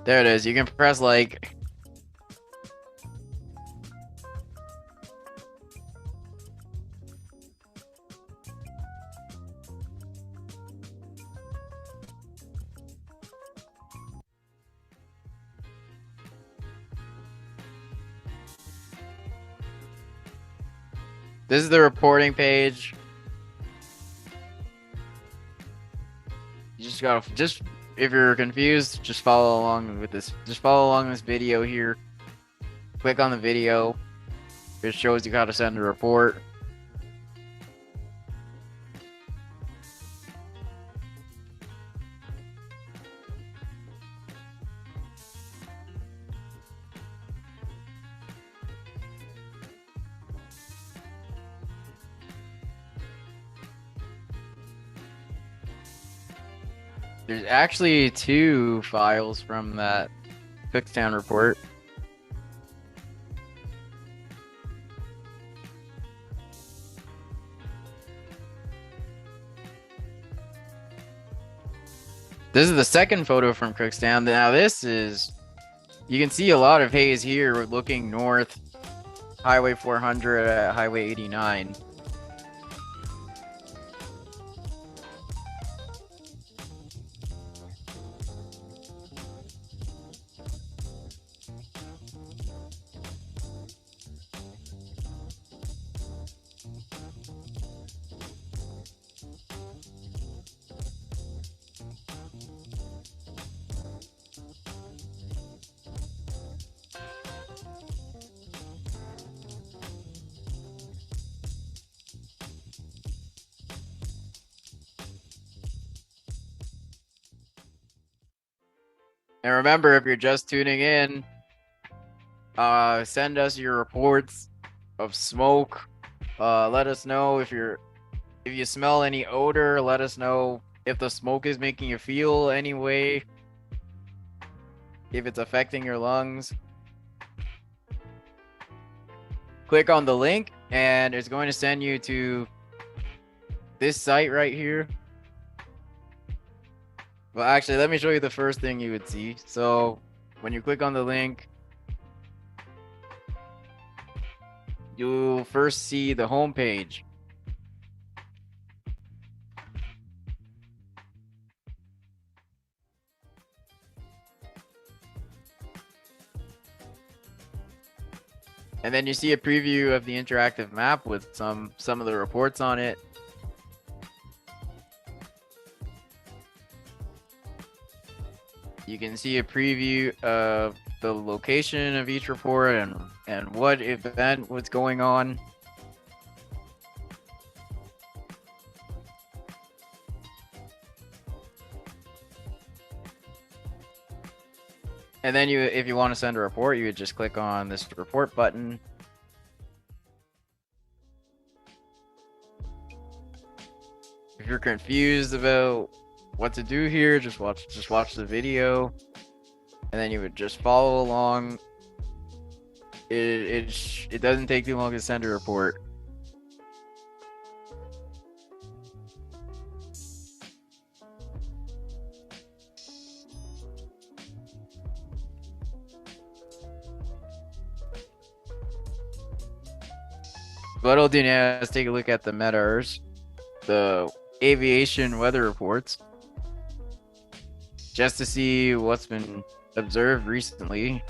There it is. You can press like. This is the reporting page. You just if you're confused, just follow along with this. Just follow along this video here. Click on the video. It shows you how to send a report. There's actually 2 files from that Cookstown report. This is the second photo from Cookstown. Now you can see a lot of haze here. We're looking north, Highway 400 at Highway 89. And remember, if you're just tuning in, send us your reports of smoke. Let us know if you smell any odor. Let us know if the smoke is making you feel any way, if it's affecting your lungs. Click on the link and it's going to send you to this site right here. Well, actually, let me show you the first thing you would see. So when you click on the link, you'll first see the home page. And then you see a preview of the interactive map with some of the reports on it. You can see a preview of the location of each report and what event was going on. And then if you want to send a report, you would just click on this report button. If you're confused about what to do here, just watch the video, and then you would just follow along. It doesn't take too long to send a report. What I'll do now is take a look at the METARs, the aviation weather reports, just to see what's been observed recently.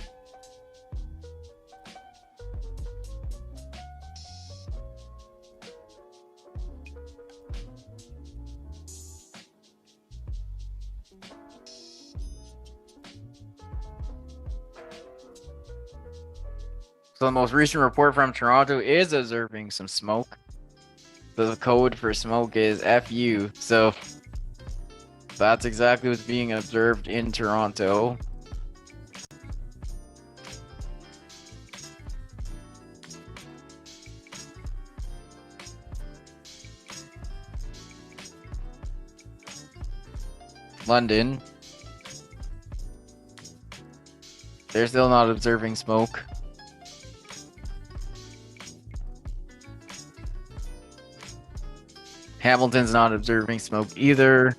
So the most recent report from Toronto is observing some smoke. The code for smoke is FU. So that's exactly what's being observed in Toronto. London. They're still not observing smoke. Hamilton's not observing smoke either.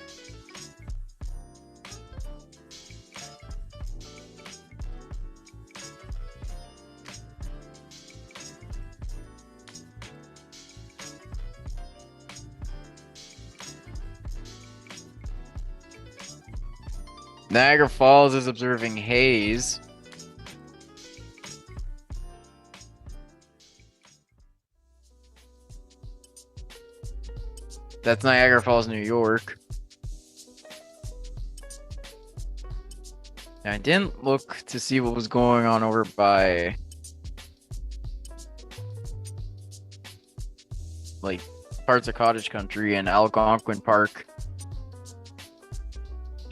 Niagara Falls is observing haze. That's Niagara Falls, New York. I didn't look to see what was going on over by like parts of Cottage Country and Algonquin Park.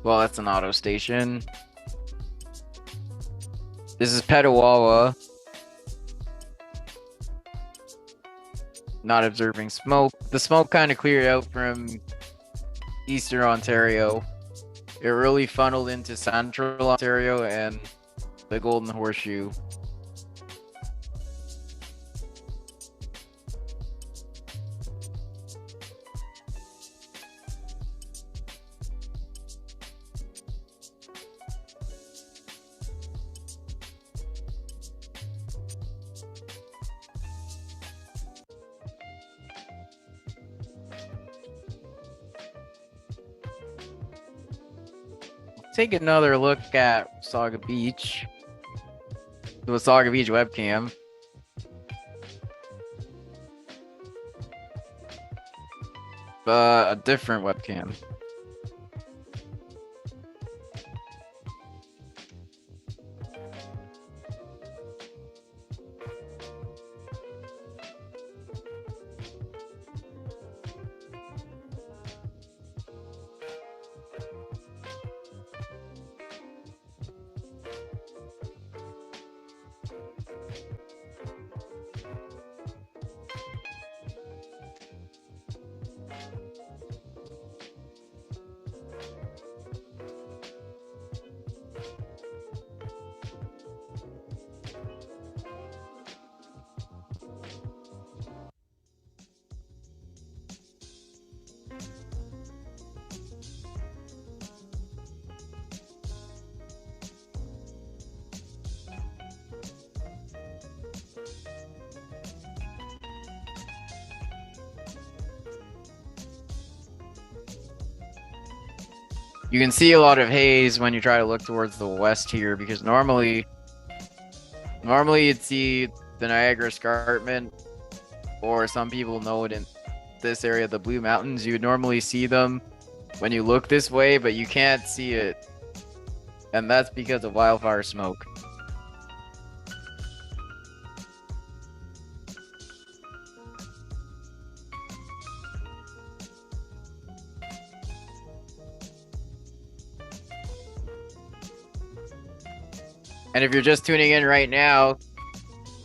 Well, that's an auto station. This is Petawawa. Not observing smoke. The smoke kind of cleared out from Eastern Ontario. It really funneled into Central Ontario and the Golden Horseshoe. Take another look at Saga Beach. The Saga Beach webcam. A different webcam. You can see a lot of haze when you try to look towards the west here, because normally you'd see the Niagara Escarpment, or some people know it in this area, the Blue Mountains. You would normally see them when you look this way, but you can't see it, and that's because of wildfire smoke. And if you're just tuning in right now,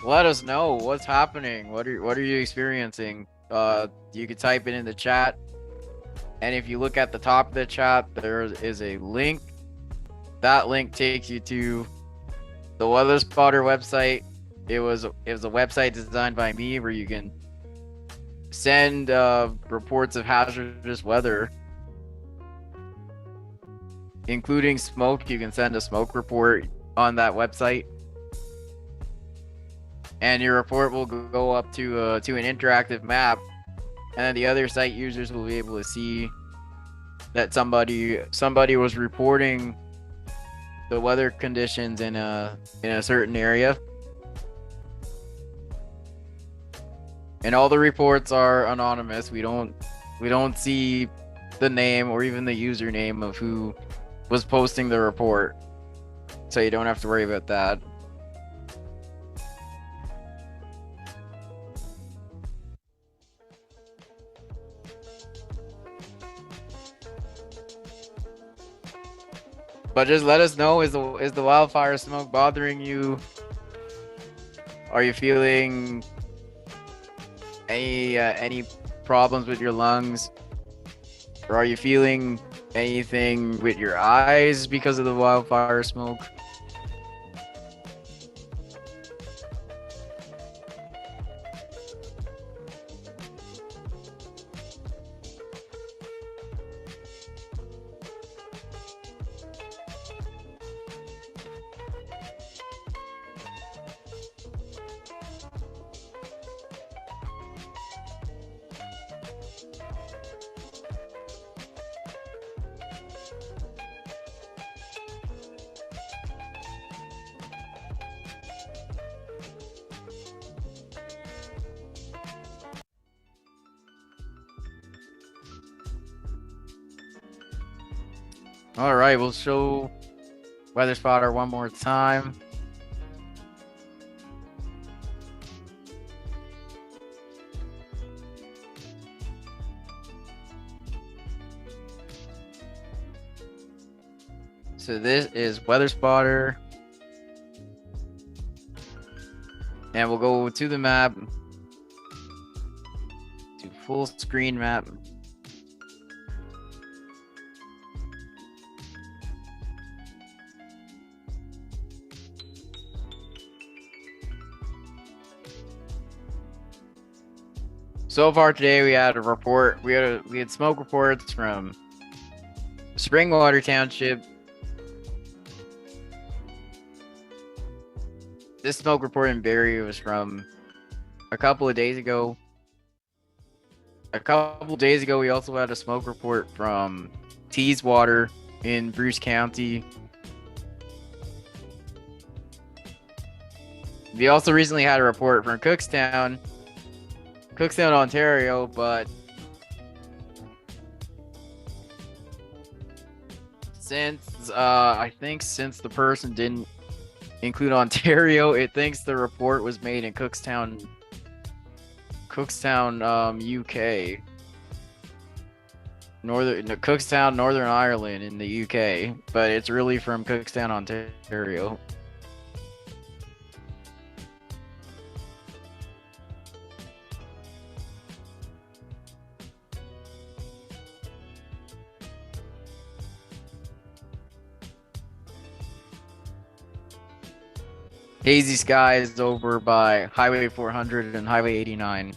let us know what's happening. What are you experiencing? You could type it in the chat, and if you look at the top of the chat, there is a link. That link takes you to the Weather Spotter website. It was a website designed by me where you can send reports of hazardous weather, including smoke. You can send a smoke report on that website, and your report will go up to an interactive map, and then the other site users will be able to see that somebody was reporting the weather conditions in a certain area. And all the reports are anonymous. We don't see the name or even the username of who was posting the report, so you don't have to worry about that. But just let us know, is the wildfire smoke bothering you? Are you feeling any problems with your lungs? Or are you feeling anything with your eyes because of the wildfire smoke? All right, we'll show Weather Spotter one more time. So this is Weather Spotter, and we'll go to the map, to full screen map. So far today, we had a report. We had smoke reports from Springwater Township. This smoke report in Barrie was from a couple of days ago. A couple of days ago, we also had a smoke report from Teeswater in Bruce County. We also recently had a report from Cookstown, Ontario, but since I think since the person didn't include Ontario, it thinks the report was made in Cookstown, UK, Cookstown, Northern Ireland in the UK, but it's really from Cookstown, Ontario. Hazy skies over by Highway 400 and Highway 89.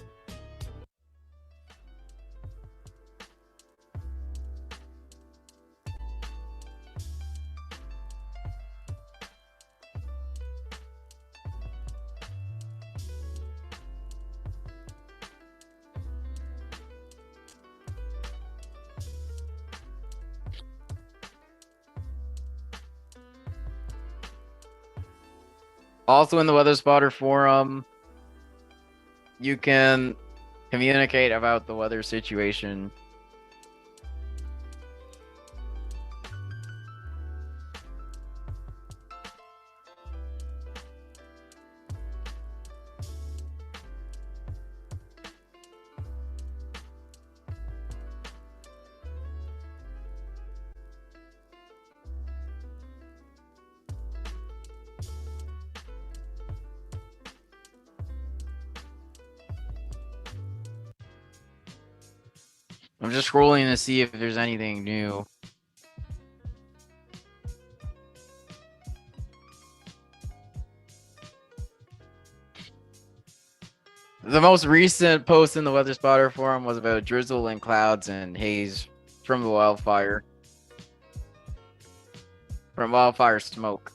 Also in the weather spotter forum, you can communicate about the weather situation. I'm just scrolling to see if there's anything new. The most recent post in the weather spotter forum was about drizzle and clouds and haze from the wildfire smoke.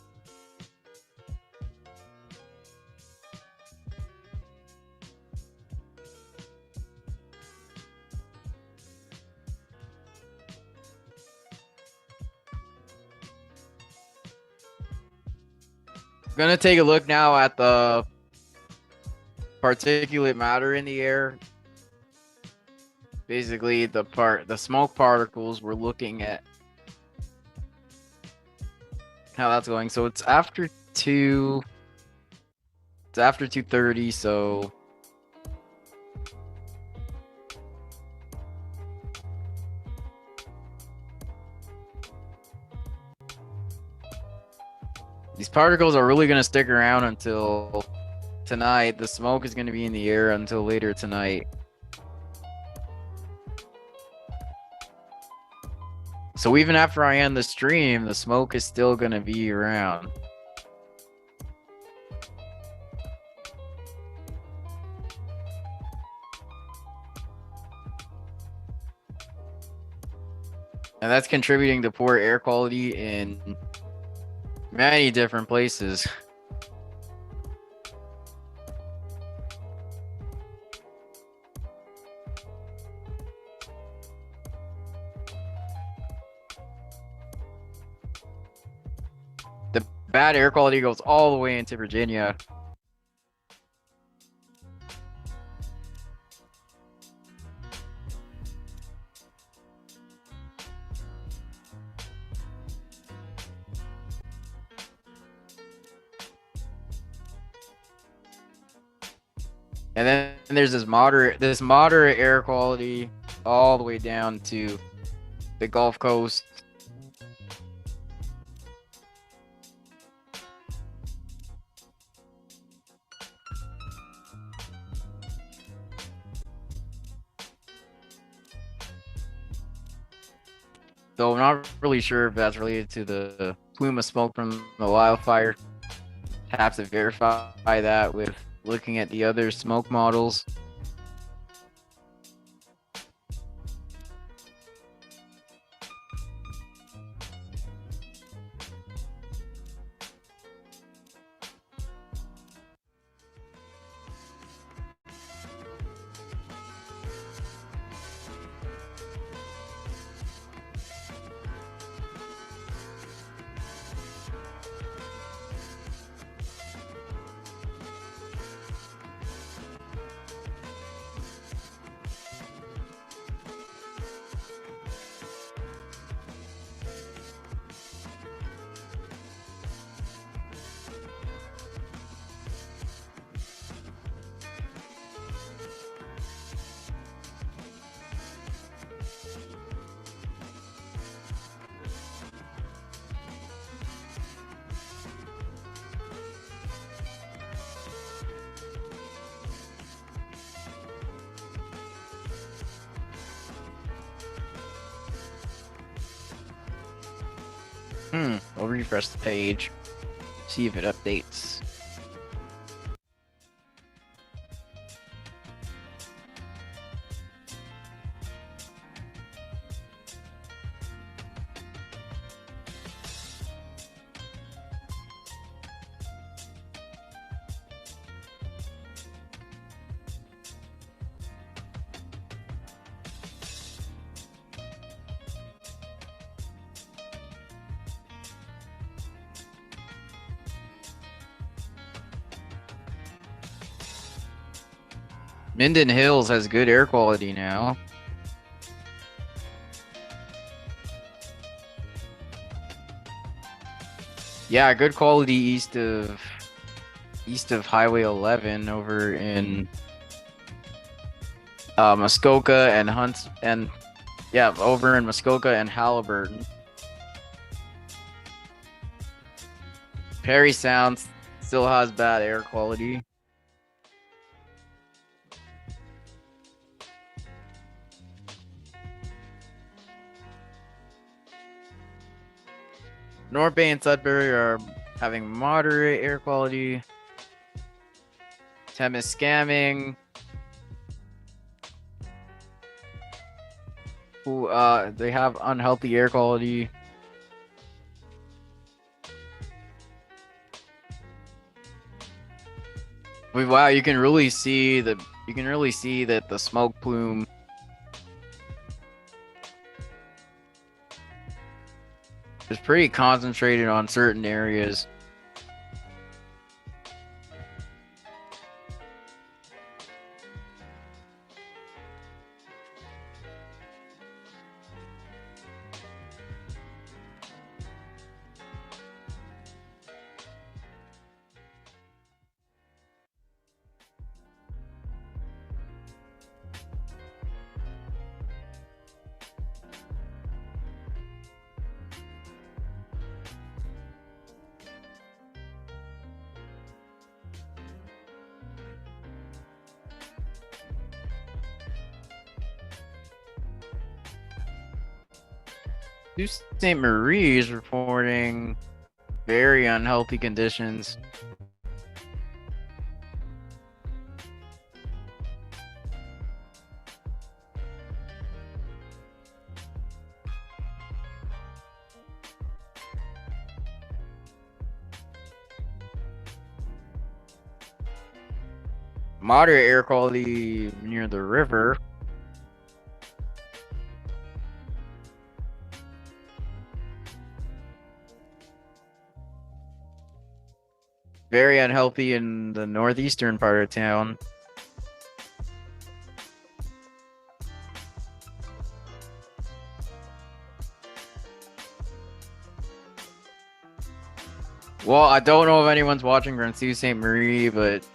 I'm gonna take a look now at the particulate matter in the air. Basically, the smoke particles we're looking at how that's going. So it's after 2:30, so these particles are really gonna stick around until tonight. The smoke is gonna be in the air until later tonight. So even after I end the stream, the smoke is still gonna be around. And that's contributing to poor air quality in many different places. The bad air quality goes all the way into Virginia. And then there's this moderate air quality all the way down to the Gulf Coast. Though I'm not really sure if that's related to the plume of smoke from the wildfire. Have to verify that with looking at the other smoke models. I'll refresh the page, see if it updates. Minden Hills has good air quality now. Yeah, good quality east of Highway 11 over in Muskoka and Hunts and yeah, over in Muskoka and Halliburton. Perry Sound still has bad air quality. North Bay and Sudbury are having moderate air quality. Temiskaming, who they have unhealthy air quality. Wow, you can really see that the smoke plume is pretty concentrated on certain areas. Sault Ste. Marie is reporting very unhealthy conditions. Moderate air quality near the river. Very unhealthy in the northeastern part of town. Well, I don't know if anyone's watching from Sault Ste. Marie, but it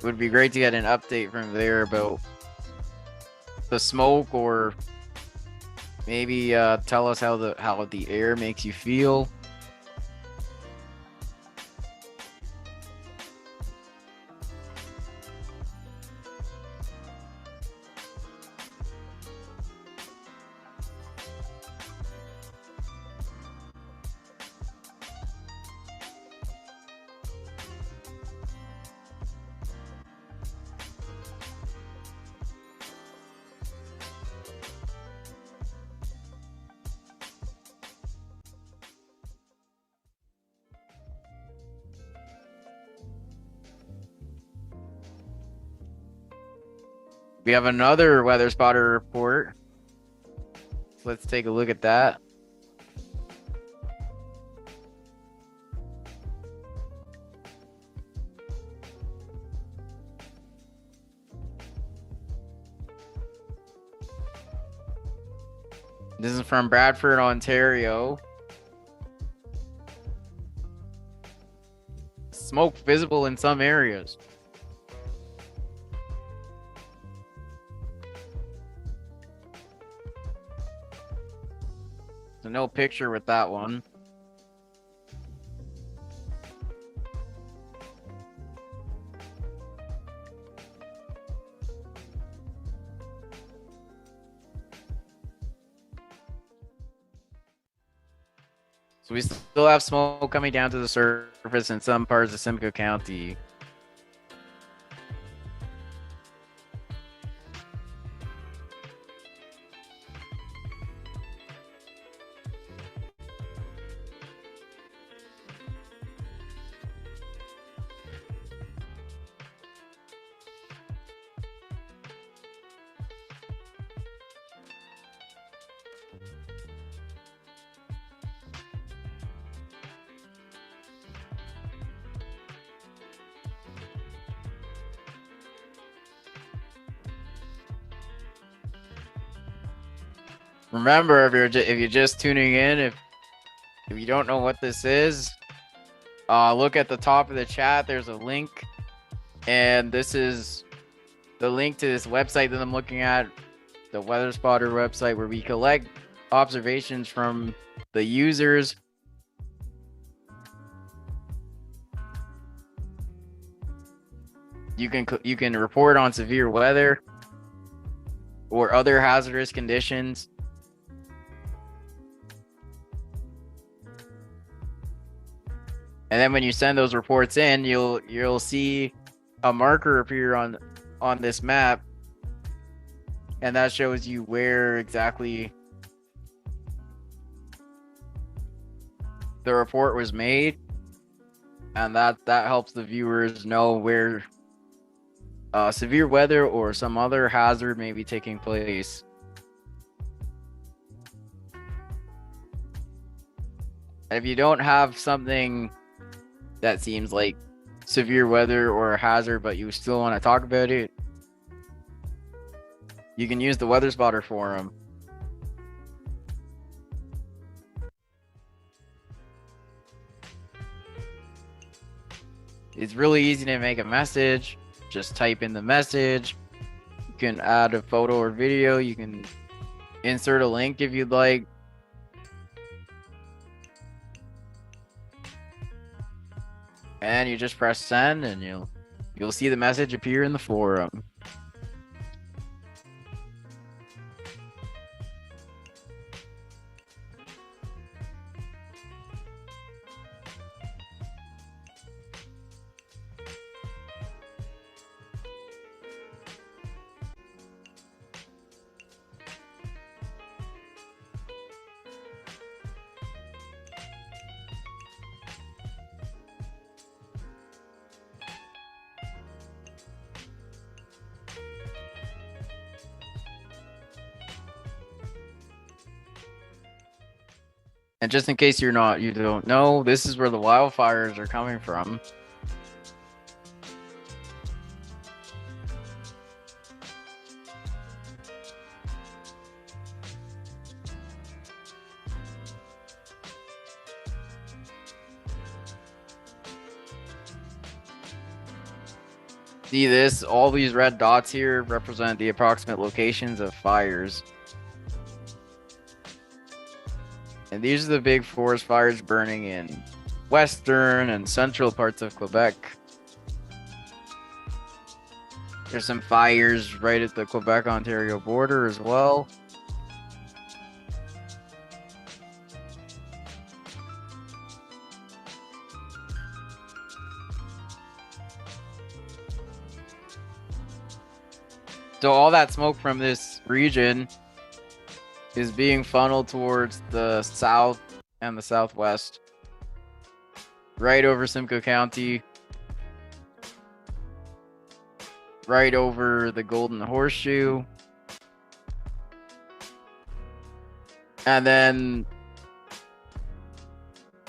would be great to get an update from there about the smoke, or maybe tell us how the air makes you feel. We have another weather spotter report. Let's take a look at that. This is from Bradford, Ontario. Smoke visible in some areas. So no picture with that one. So we still have smoke coming down to the surface in some parts of Simcoe County. Remember, if you're just tuning in, if you don't know what this is, look at the top of the chat. There's a link, and this is the link to this website that I'm looking at, the Weather Spotter website, where we collect observations from the users. You can report on severe weather or other hazardous conditions. And then when you send those reports in, you'll see a marker appear on this map, and that shows you where exactly the report was made, and that helps the viewers know where severe weather or some other hazard may be taking place. And if you don't have something that seems like severe weather or a hazard, but you still want to talk about it, you can use the Weather Spotter forum. It's really easy to make a message. Just type in the message. You can add a photo or video. You can insert a link if you'd like. And you just press send, and you'll see the message appear in the forum. And just in case you don't know, this is where the wildfires are coming from. See this? All these red dots here represent the approximate locations of fires. And these are the big forest fires burning in western and central parts of Quebec. There's some fires right at the Quebec-Ontario border as well. So all that smoke from this region is being funneled towards the south and the southwest, right over Simcoe County, right over the Golden Horseshoe, and then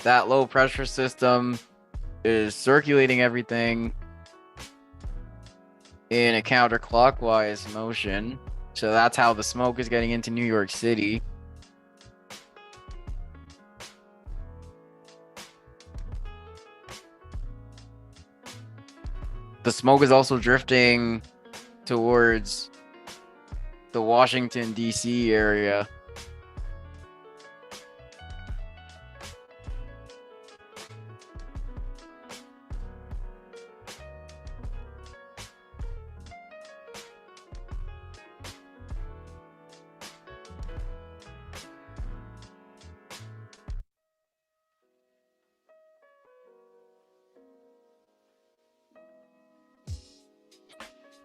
that low pressure system is circulating everything in a counterclockwise motion. So that's how the smoke is getting into New York City. The smoke is also drifting towards the Washington, D.C. area.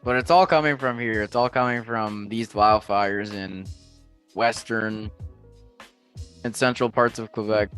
But it's all coming from here. It's all coming from these wildfires in western and central parts of Quebec.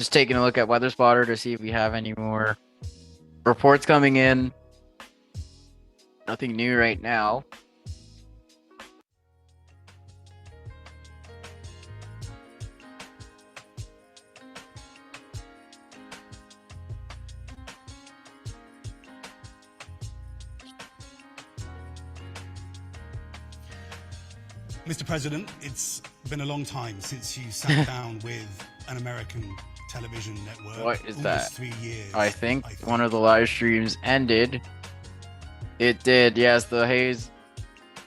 Just taking a look at Weather Spotter to see if we have any more reports coming in. Nothing new right now. Mr. President, it's been a long time since you sat down with an American television network. What is that? 3 years. I think one of the live streams ended. It did, yes. The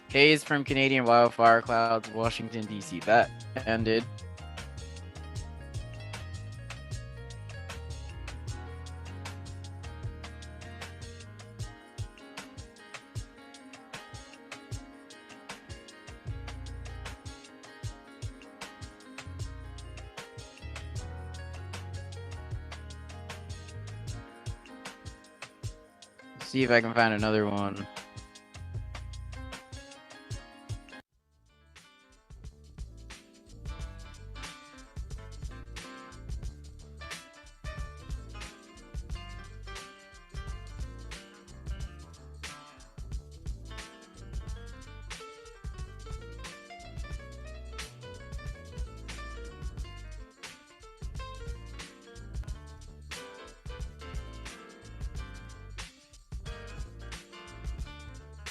haze from Canadian wildfire clouds, Washington, D.C. That ended. See if I can find another one.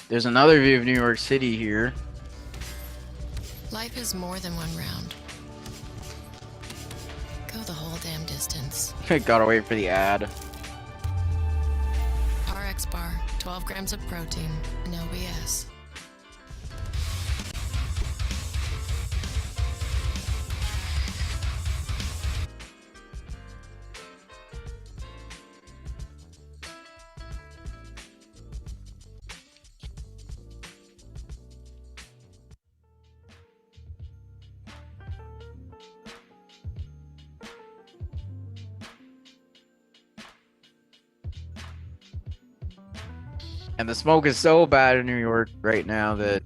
There's another view of New York City here. Life is more than one round. Go the whole damn distance. Gotta wait for the ad. RX bar, 12 grams of protein, no BS. And the smoke is so bad in New York right now that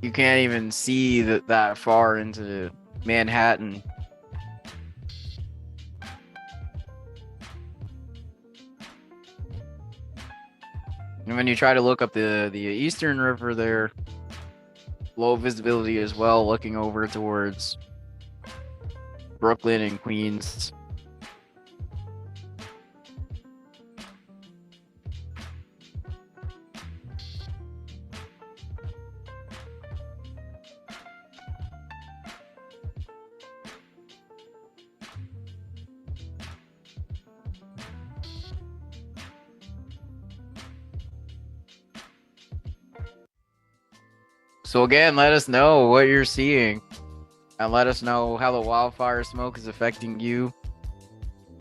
you can't even see that far into Manhattan. And when you try to look up the Eastern River there, low visibility as well, looking over towards Brooklyn and Queens. So again, let us know what you're seeing and let us know how the wildfire smoke is affecting you.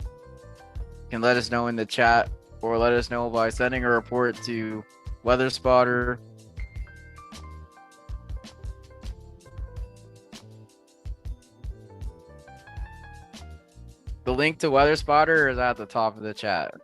You can let us know in the chat or let us know by sending a report to Weather Spotter. The link to Weather Spotter is at the top of the chat.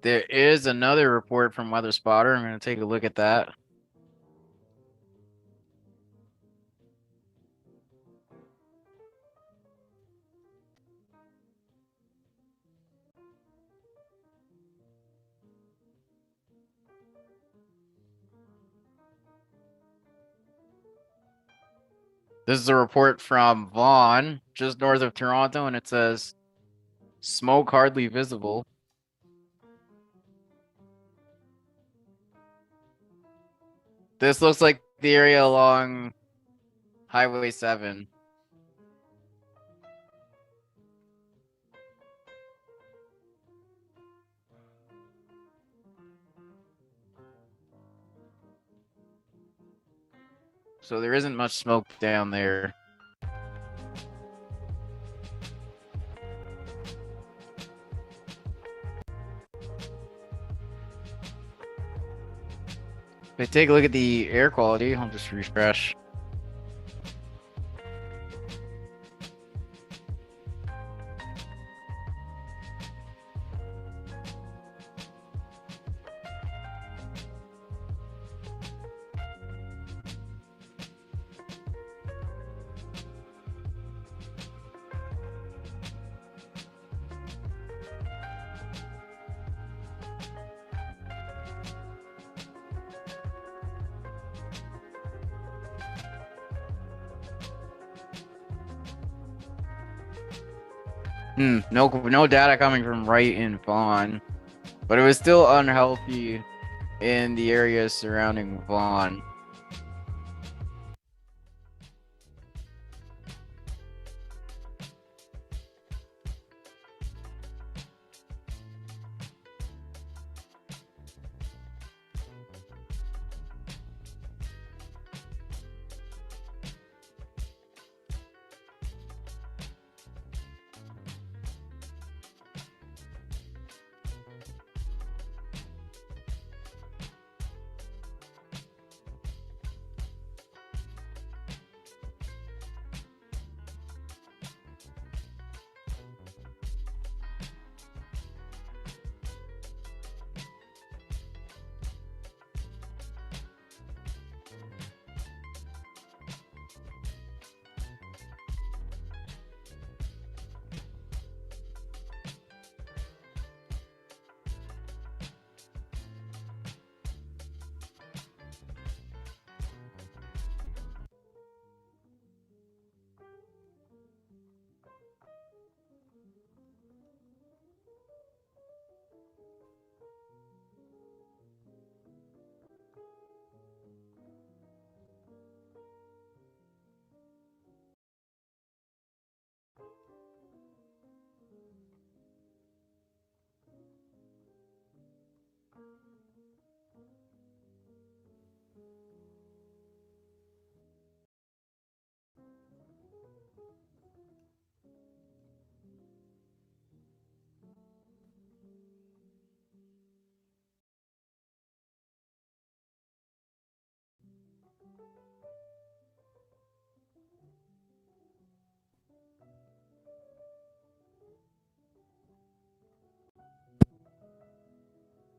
There is another report from Weather Spotter. I'm going to take a look at that. This is a report from Vaughan, just north of Toronto, and it says smoke hardly visible. This looks like the area along Highway 7. So there isn't much smoke down there. If I take a look at the air quality, I'll just refresh. No data coming from right in Vaughan, but it was still unhealthy in the areas surrounding Vaughan.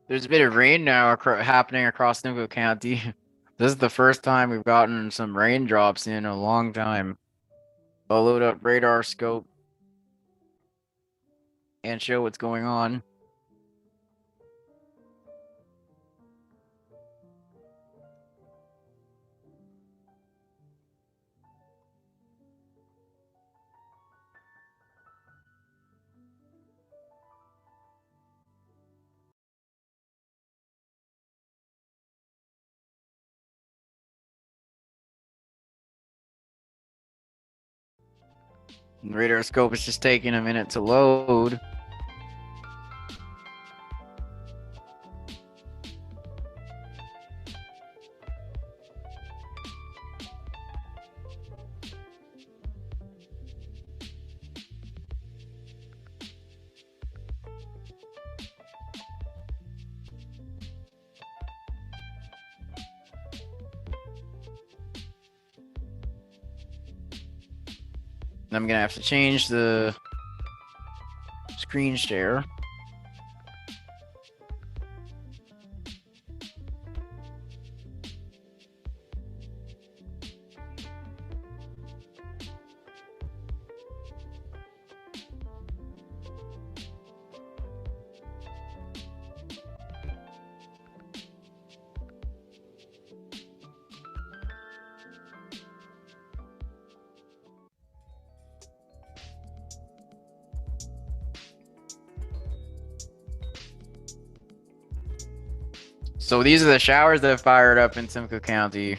There's a bit of rain now happening across Nungo County. This is the first time we've gotten some raindrops in a long time. I'll load up radar scope and show what's going on. The radar scope is just taking a minute to load. I'm gonna have to change the screen share. So these are the showers that fired up in Simcoe County.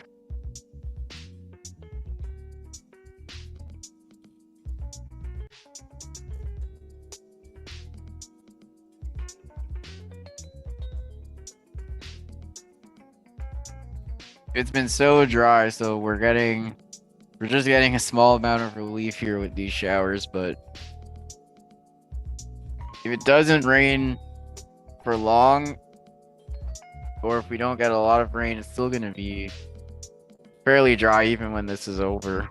It's been so dry, so we're just getting a small amount of relief here with these showers, but if it doesn't rain for long, or if we don't get a lot of rain, it's still gonna be fairly dry even when this is over.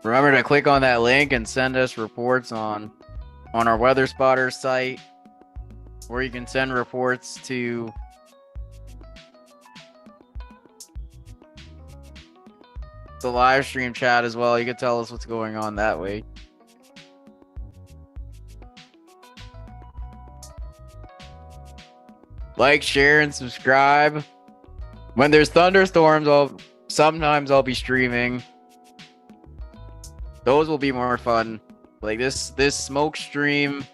Remember to click on that link and send us reports on our weather spotter site, or you can send reports to the live stream chat as well. You can tell us what's going on that way. Like, share, and subscribe. When there's thunderstorms, sometimes I'll be streaming. Those will be more fun. Like this smoke stream,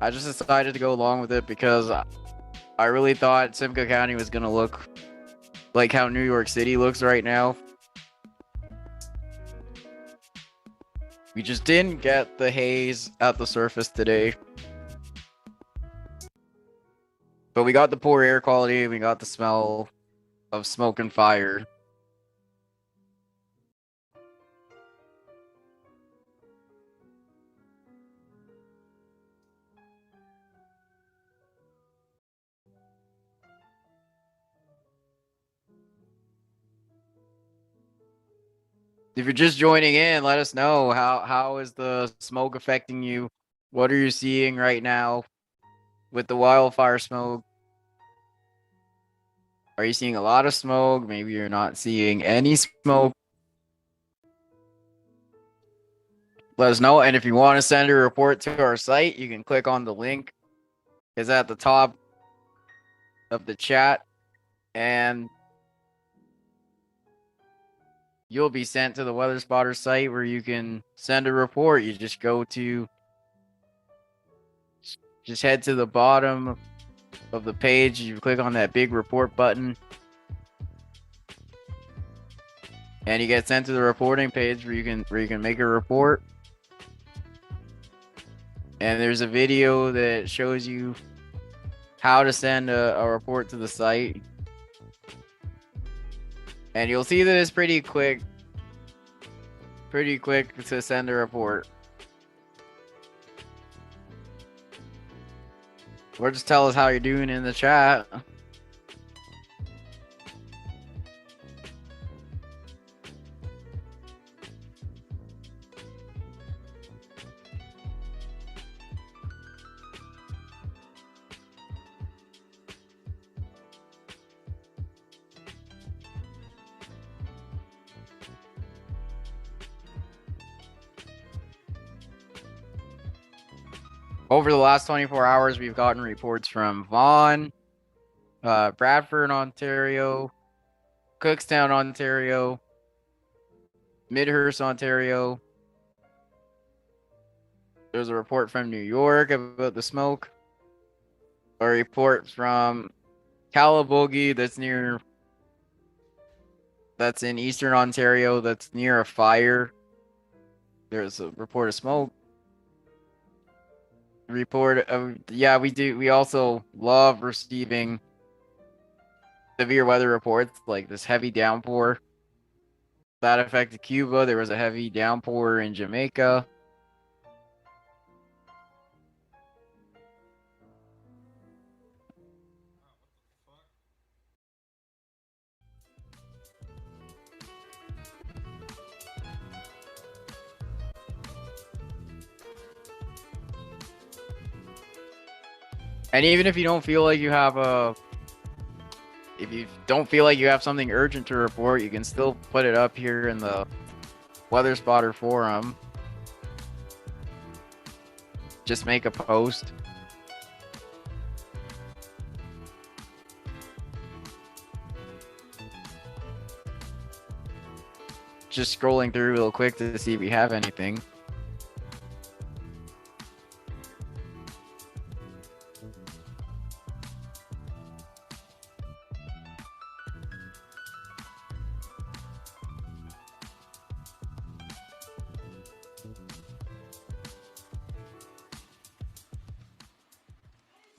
I just decided to go along with it because I really thought Simcoe County was gonna look like how New York City looks right now. We just didn't get the haze at the surface today. But we got the poor air quality, we got the smell of smoke and fire. If you're just joining in, let us know how is the smoke affecting you? What are you seeing right now with the wildfire smoke? Are you seeing a lot of smoke? Maybe you're not seeing any smoke. Let us know. And if you want to send a report to our site, you can click on the link. It's at the top of the chat. And you'll be sent to the Weather Spotter site where you can send a report. You just head to the bottom of the page. You click on that big report button. And you get sent to the reporting page where you can make a report. And there's a video that shows you how to send a report to the site. And you'll see that it's pretty quick to send a report. Or just tell us how you're doing in the chat. Over the last 24 hours, we've gotten reports from Vaughan, Bradford, Ontario, Cookstown, Ontario, Midhurst, Ontario. There's a report from New York about the smoke. A report from Calabogie that's in eastern Ontario, that's near a fire. There's a report of smoke. Yeah, we also love receiving severe weather reports like this heavy downpour that affected Cuba. There was a heavy downpour in Jamaica. And even if you don't feel like you have if you don't feel like you have something urgent to report, you can still put it up here in the Weather Spotter forum. Just make a post. Just scrolling through real quick to see if we have anything.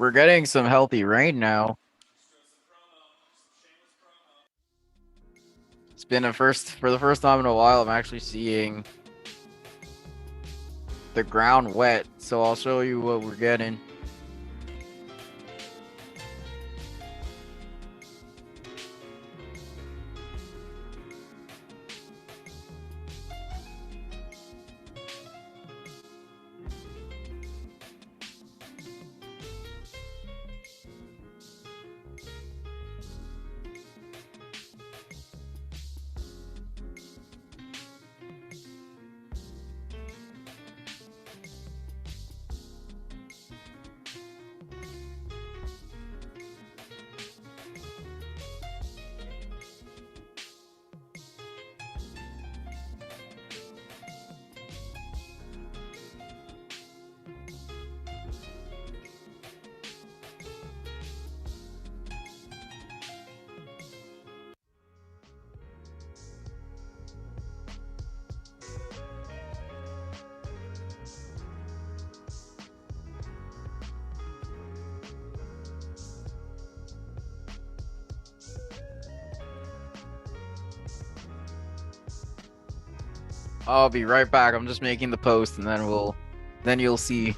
We're getting some healthy rain now. It's been for the first time in a while, I'm actually seeing the ground wet, so I'll show you what we're getting. I'll be right back. I'm just making the post and then you'll see.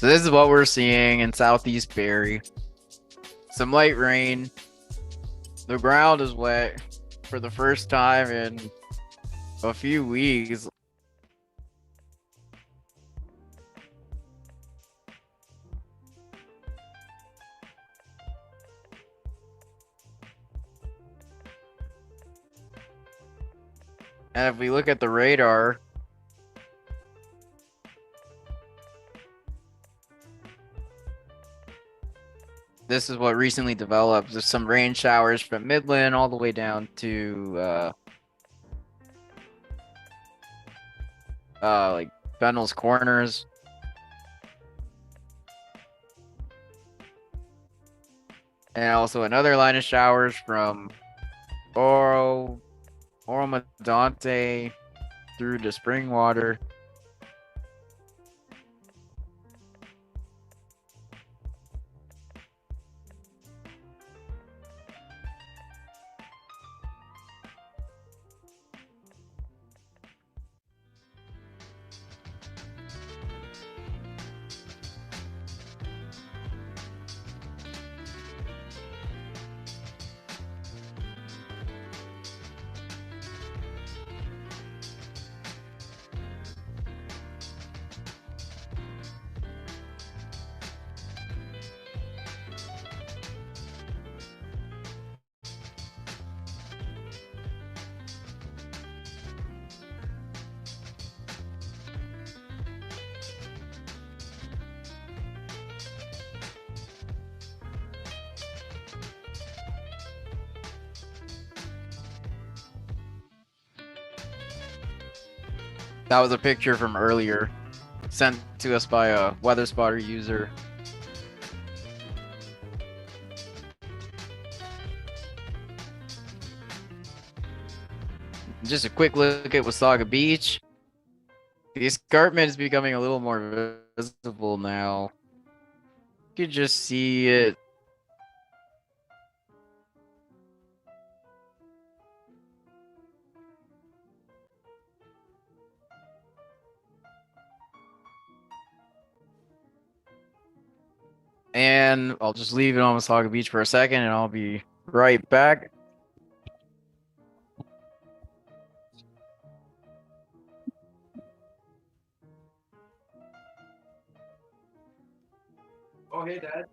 So this is what we're seeing in Southeast Barrie. Some light rain. The ground is wet for the first time in a few weeks. And if we look at the radar, this is what recently developed. There's some rain showers from Midland all the way down to like Fennel's Corners. And also another line of showers from Oro Medonte through to Springwater. That was a picture from earlier, sent to us by a weather spotter user. Just a quick look at Wasaga Beach. The escarpment is becoming a little more visible now. You can just see it. And I'll just leave it on Wasaga Beach for a second and I'll be right back. Oh, hey, Dad.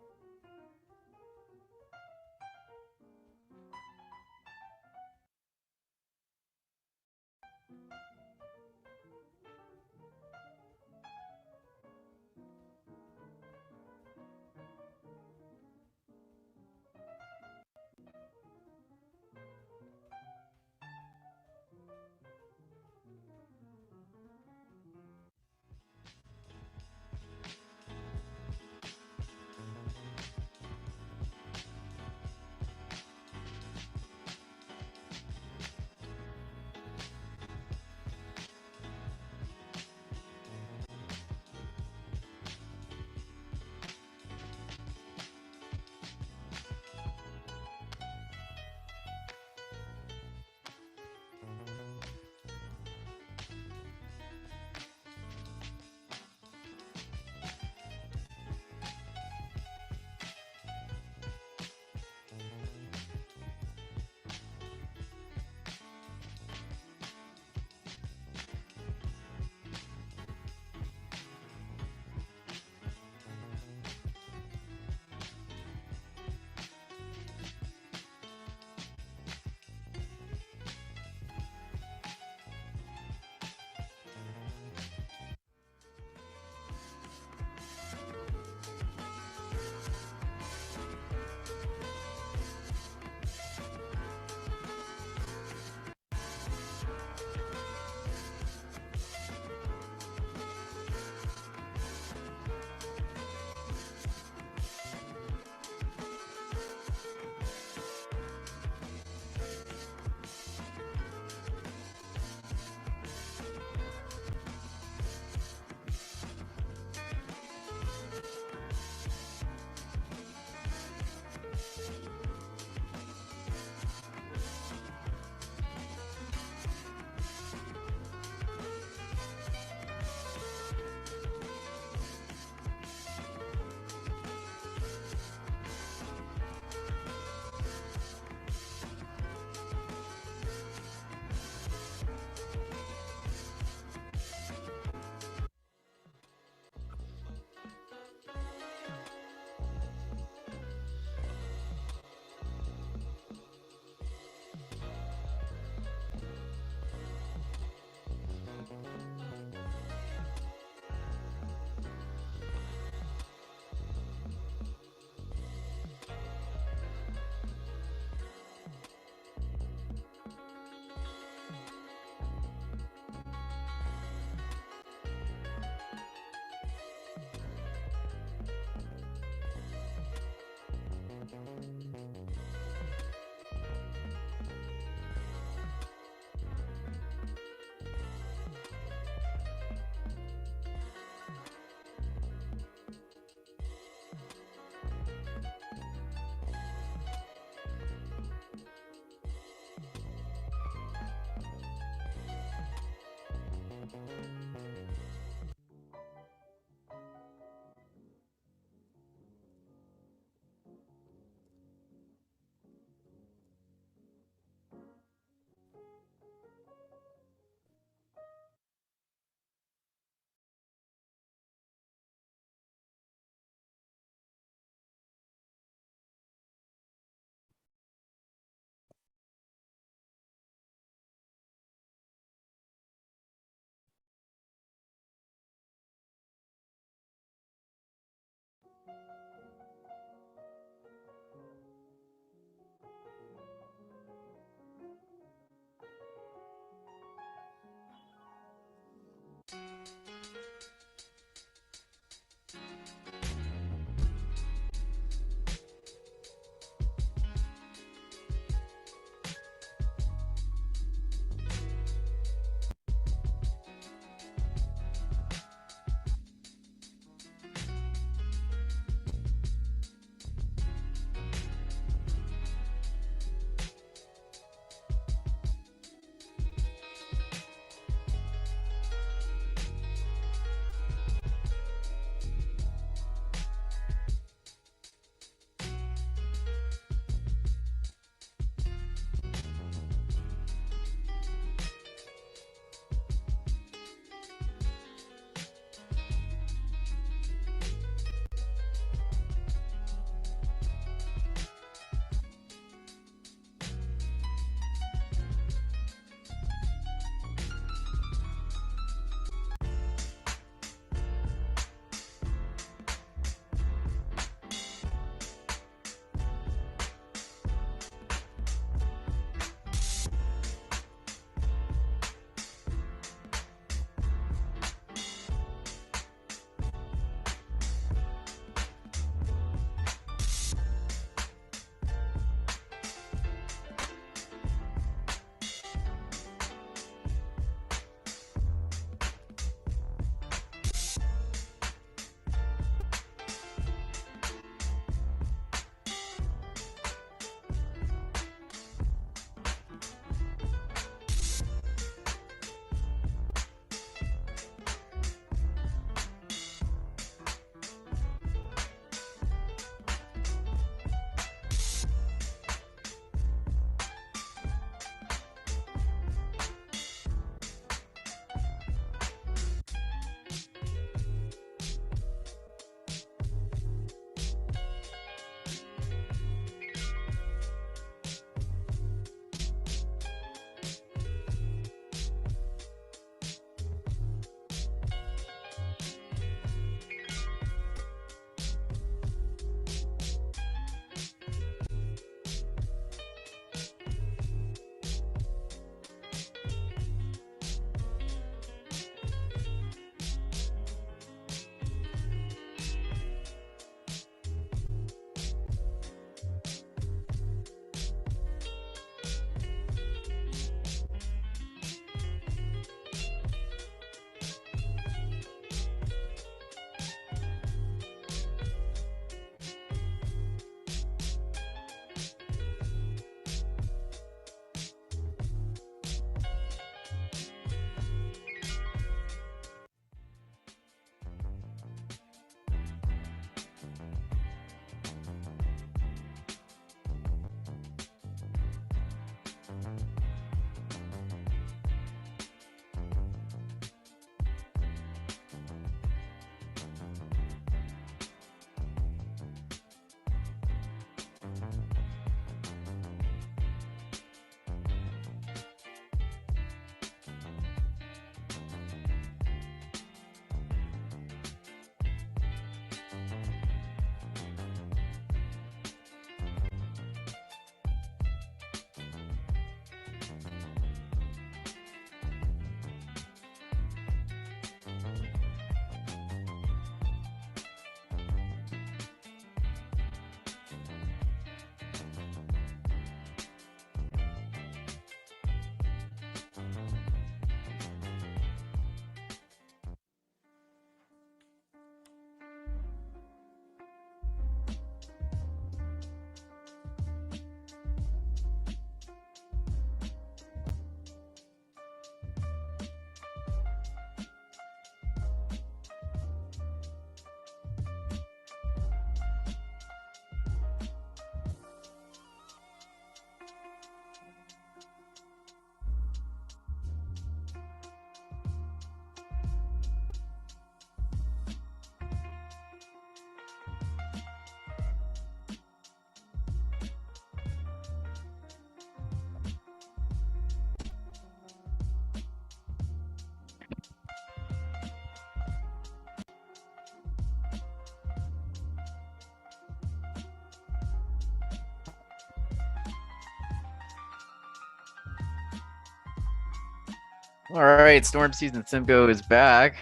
All right, storm season Simcoe is back.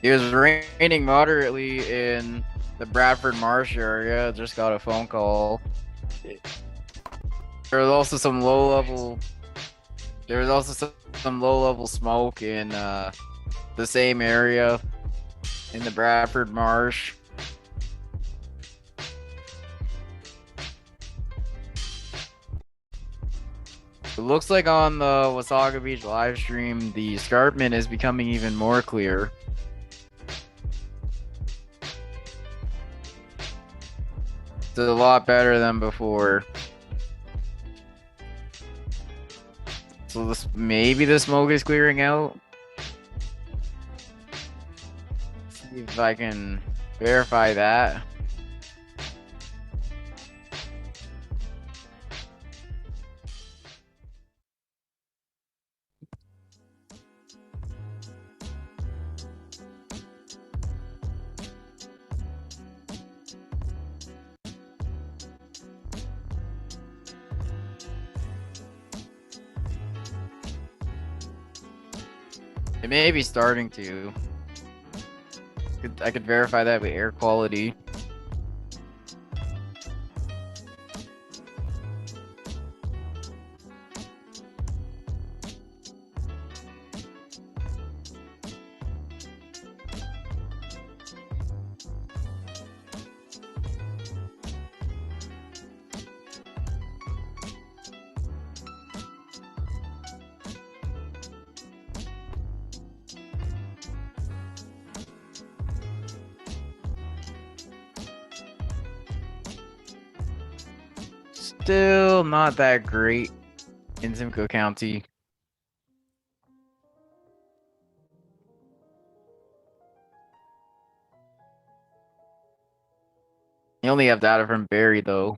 It was raining moderately in the Bradford Marsh area. Just got a phone call. There was also some low level. There was also some low level smoke in the same area in the Bradford Marsh. It looks like on the Wasaga Beach live stream, the escarpment is becoming even more clear. It's a lot better than before. So this maybe the smoke is clearing out. See if I can verify that. It may be starting to. I could verify that with air quality. Still not that great in Simcoe County. You only have data from Barrie though.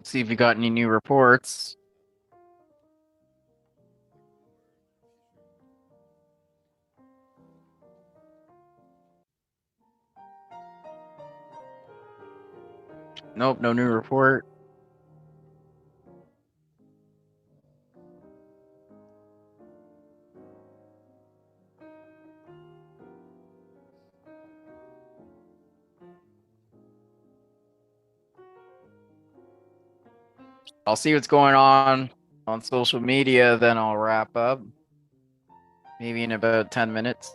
See if you got any new reports. Nope, no new report. I'll see what's going on social media, then I'll wrap up. Maybe in about 10 minutes.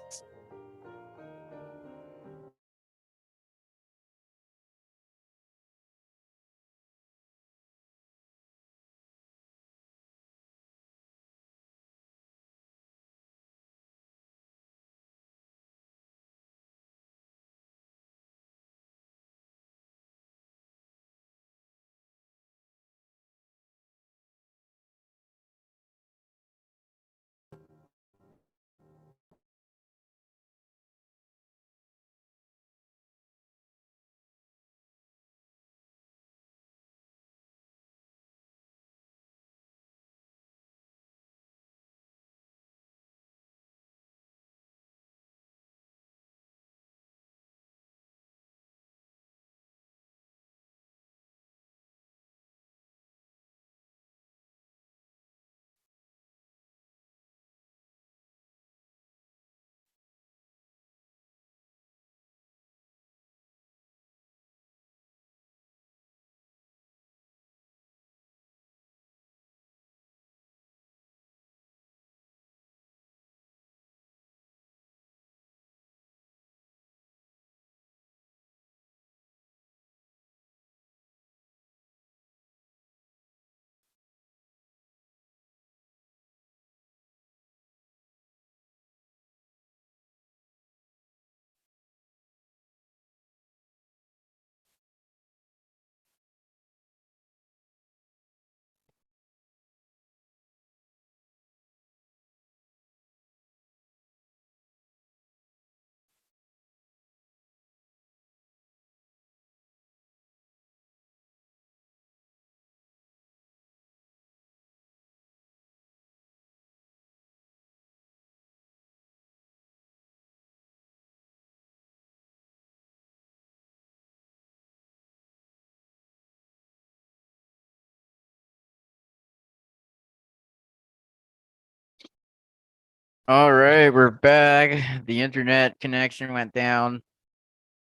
All right, we're back. The internet connection went down,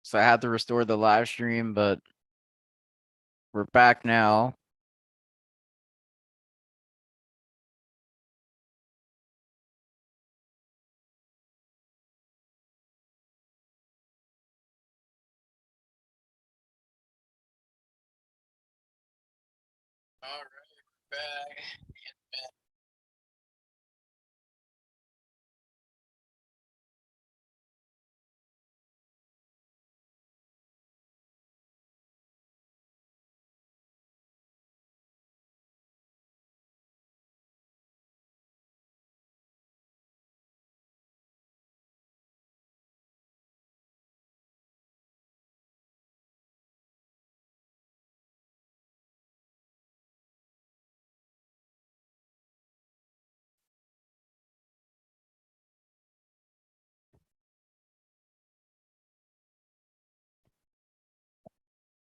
so I had to restore the live stream, but we're back now. All right, we're back.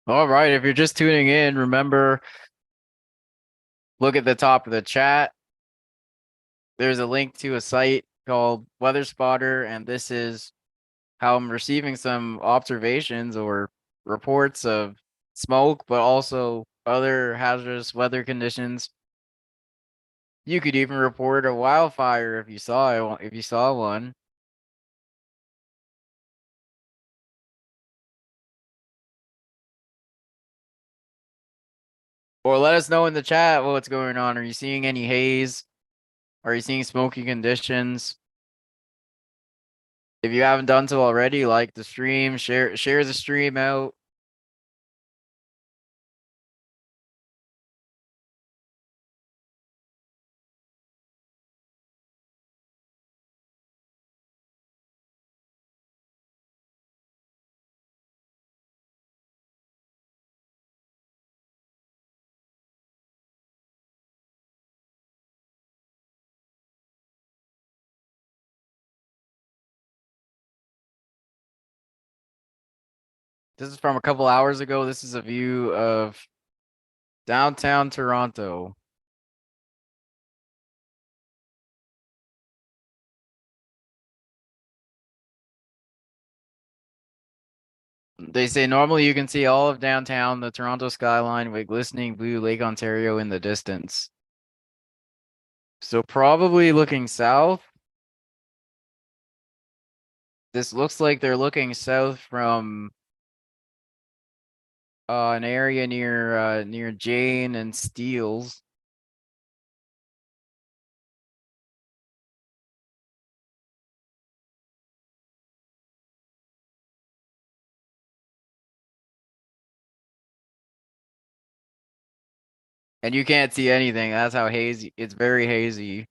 All right, if you're just tuning in, remember, look at the top of the chat. There's a link to a site called Weather Spotter, and this is how I'm receiving some observations or reports of smoke, but also other hazardous weather conditions. You could even report a wildfire if you saw one. Or let us know in the chat what's going on. Are you seeing any haze? Are you seeing smoky conditions? If you haven't done so already, like the stream, share the stream out. This is from a couple hours ago. This is a view of downtown Toronto. They say normally you can see all of downtown, the Toronto skyline with glistening blue Lake Ontario in the distance. So probably looking south. This looks like they're looking south from an area near Jane and Steeles. And you can't see anything. That's how hazy. It's very hazy.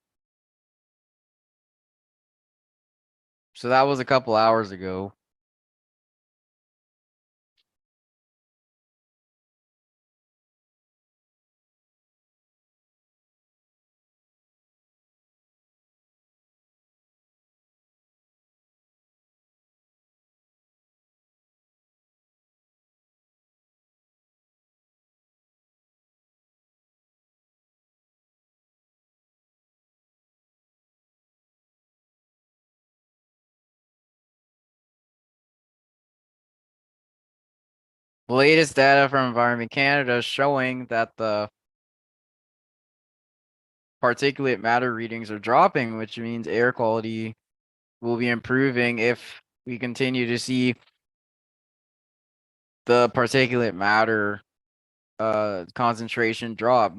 So that was a couple hours ago. Latest data from Environment Canada showing that the particulate matter readings are dropping, which means air quality will be improving if we continue to see the particulate matter concentration drop.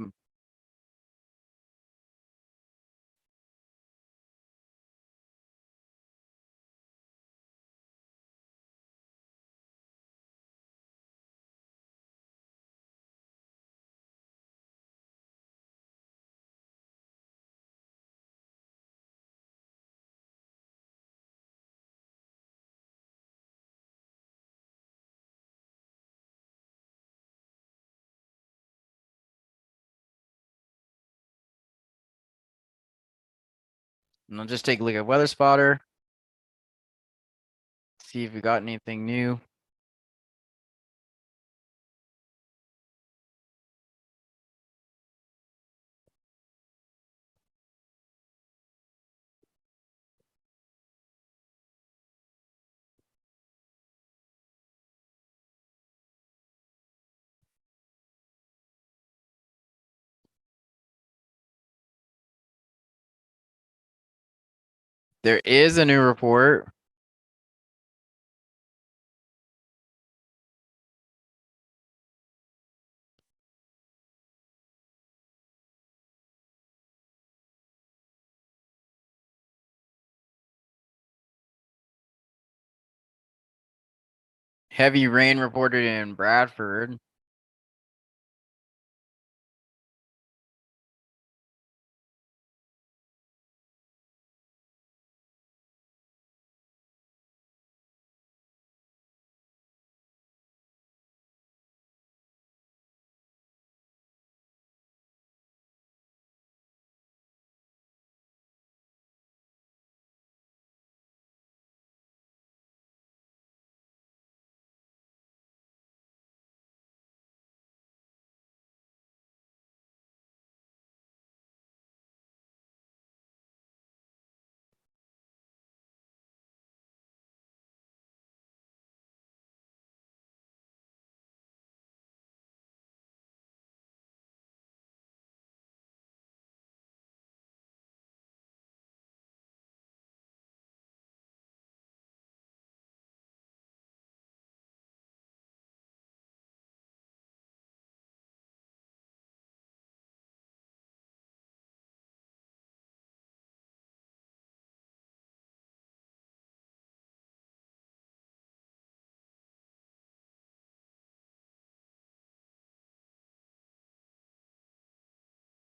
And I'll just take a look at Weather Spotter, see if we got anything new. There is a new report. Heavy rain reported in Bradford.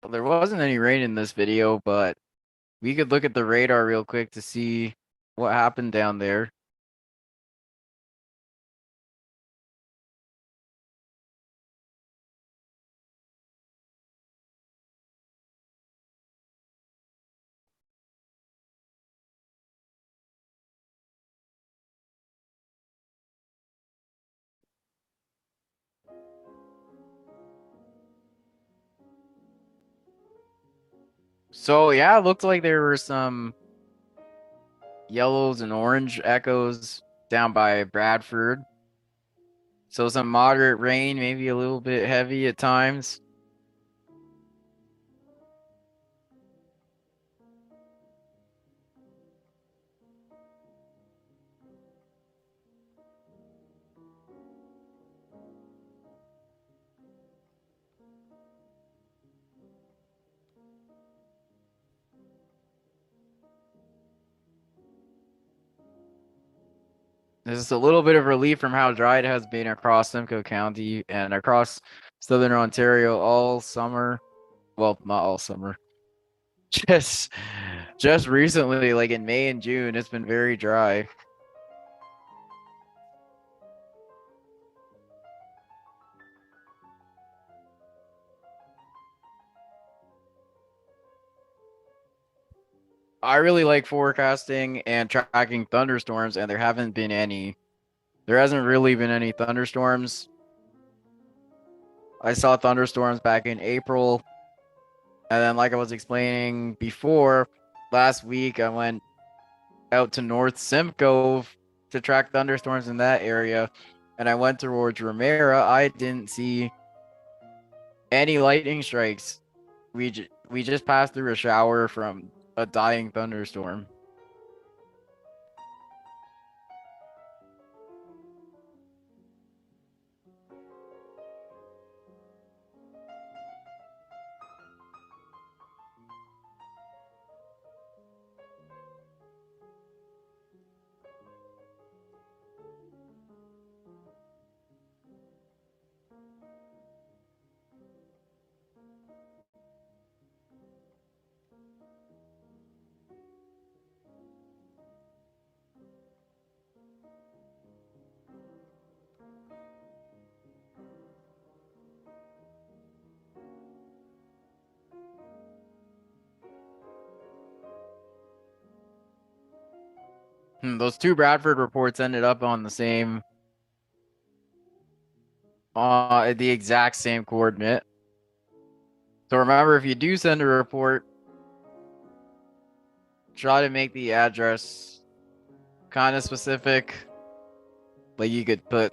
Well, there wasn't any rain in this video, but we could look at the radar real quick to see what happened down there. So yeah, it looked like there were some yellows and orange echoes down by Bradford. So some moderate rain, maybe a little bit heavy at times. This is a little bit of relief from how dry it has been across Simcoe County and across southern Ontario all summer. Well, not all summer. Just just recently, like in May and June, it's been very dry. I really like forecasting and tracking thunderstorms, and there haven't been any. There hasn't really been any thunderstorms. I saw thunderstorms back in April, and then like I was explaining before, last week I went out to North Simcoe to track thunderstorms in that area, and I went towards Ramera. I didn't see any lightning strikes. We just passed through a shower from a dying thunderstorm. Those two Bradford reports ended up on the same, the exact same coordinate. So remember, if you do send a report, try to make the address kind of specific. Like you could put,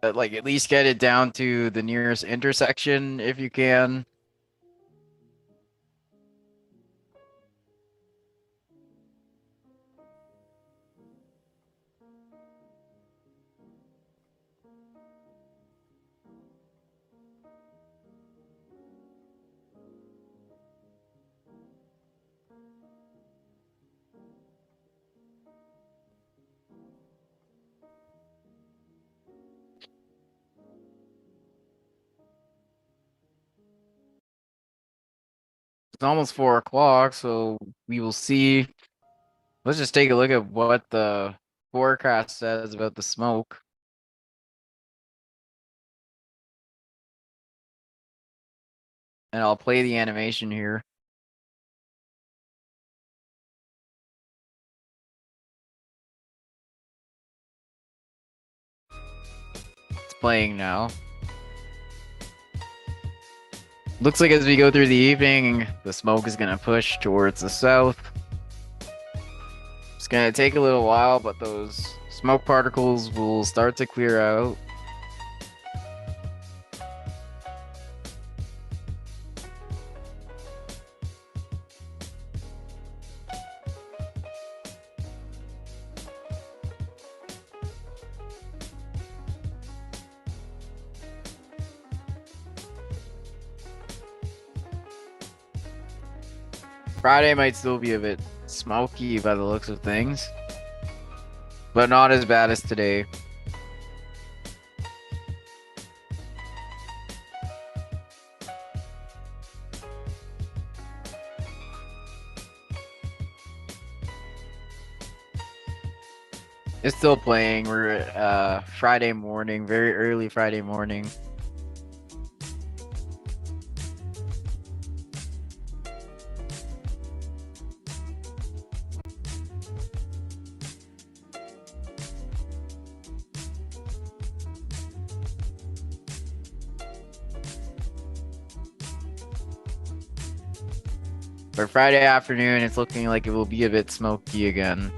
like at least get it down to the nearest intersection if you can. It's almost 4 o'clock, so we will see. Let's just take a look at what the forecast says about the smoke. And I'll play the animation here. It's playing now. Looks like as we go through the evening, the smoke is gonna push towards the south. It's gonna take a little while, but those smoke particles will start to clear out. Friday might still be a bit smoky by the looks of things, but not as bad as today. It's still playing. We're Friday morning, very early Friday morning. But Friday afternoon, it's looking like it will be a bit smoky again.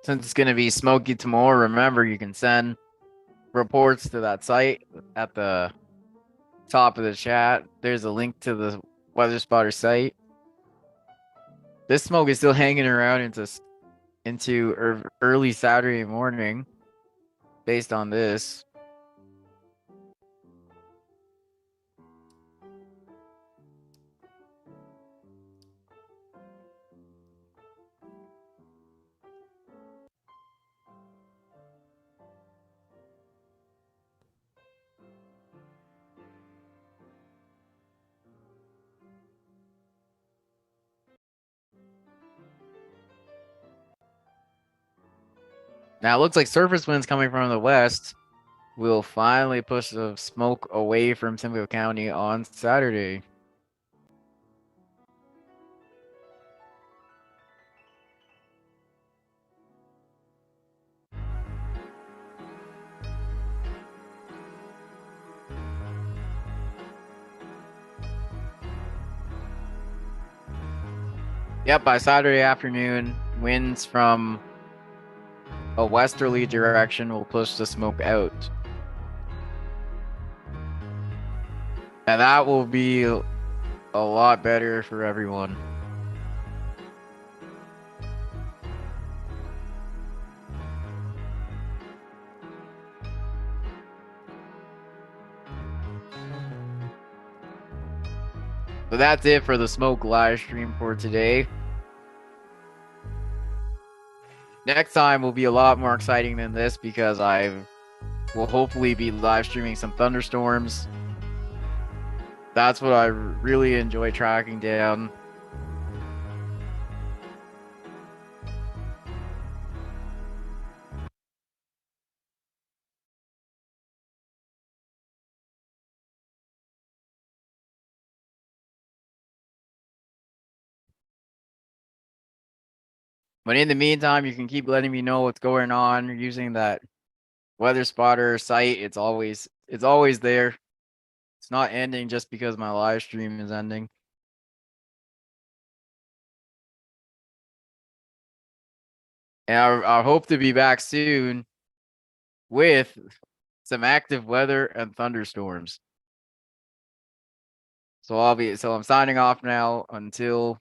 Since it's going to be smoky tomorrow, remember you can send reports to that site at the top of the chat. There's a link to the weather spotter site. This smoke is still hanging around into early Saturday morning based on this. Now it looks like surface winds coming from the west will finally push the smoke away from Simcoe County on Saturday. Yep, by Saturday afternoon, winds from a westerly direction will push the smoke out. And that will be a lot better for everyone. So that's it for the smoke live stream for today. Next time will be a lot more exciting than this because I will hopefully be live streaming some thunderstorms. That's what I really enjoy tracking down. But in the meantime, you can keep letting me know what's going on using that weather spotter site. It's always there. It's not ending just because my live stream is ending. And I hope to be back soon with some active weather and thunderstorms. So I'm signing off now until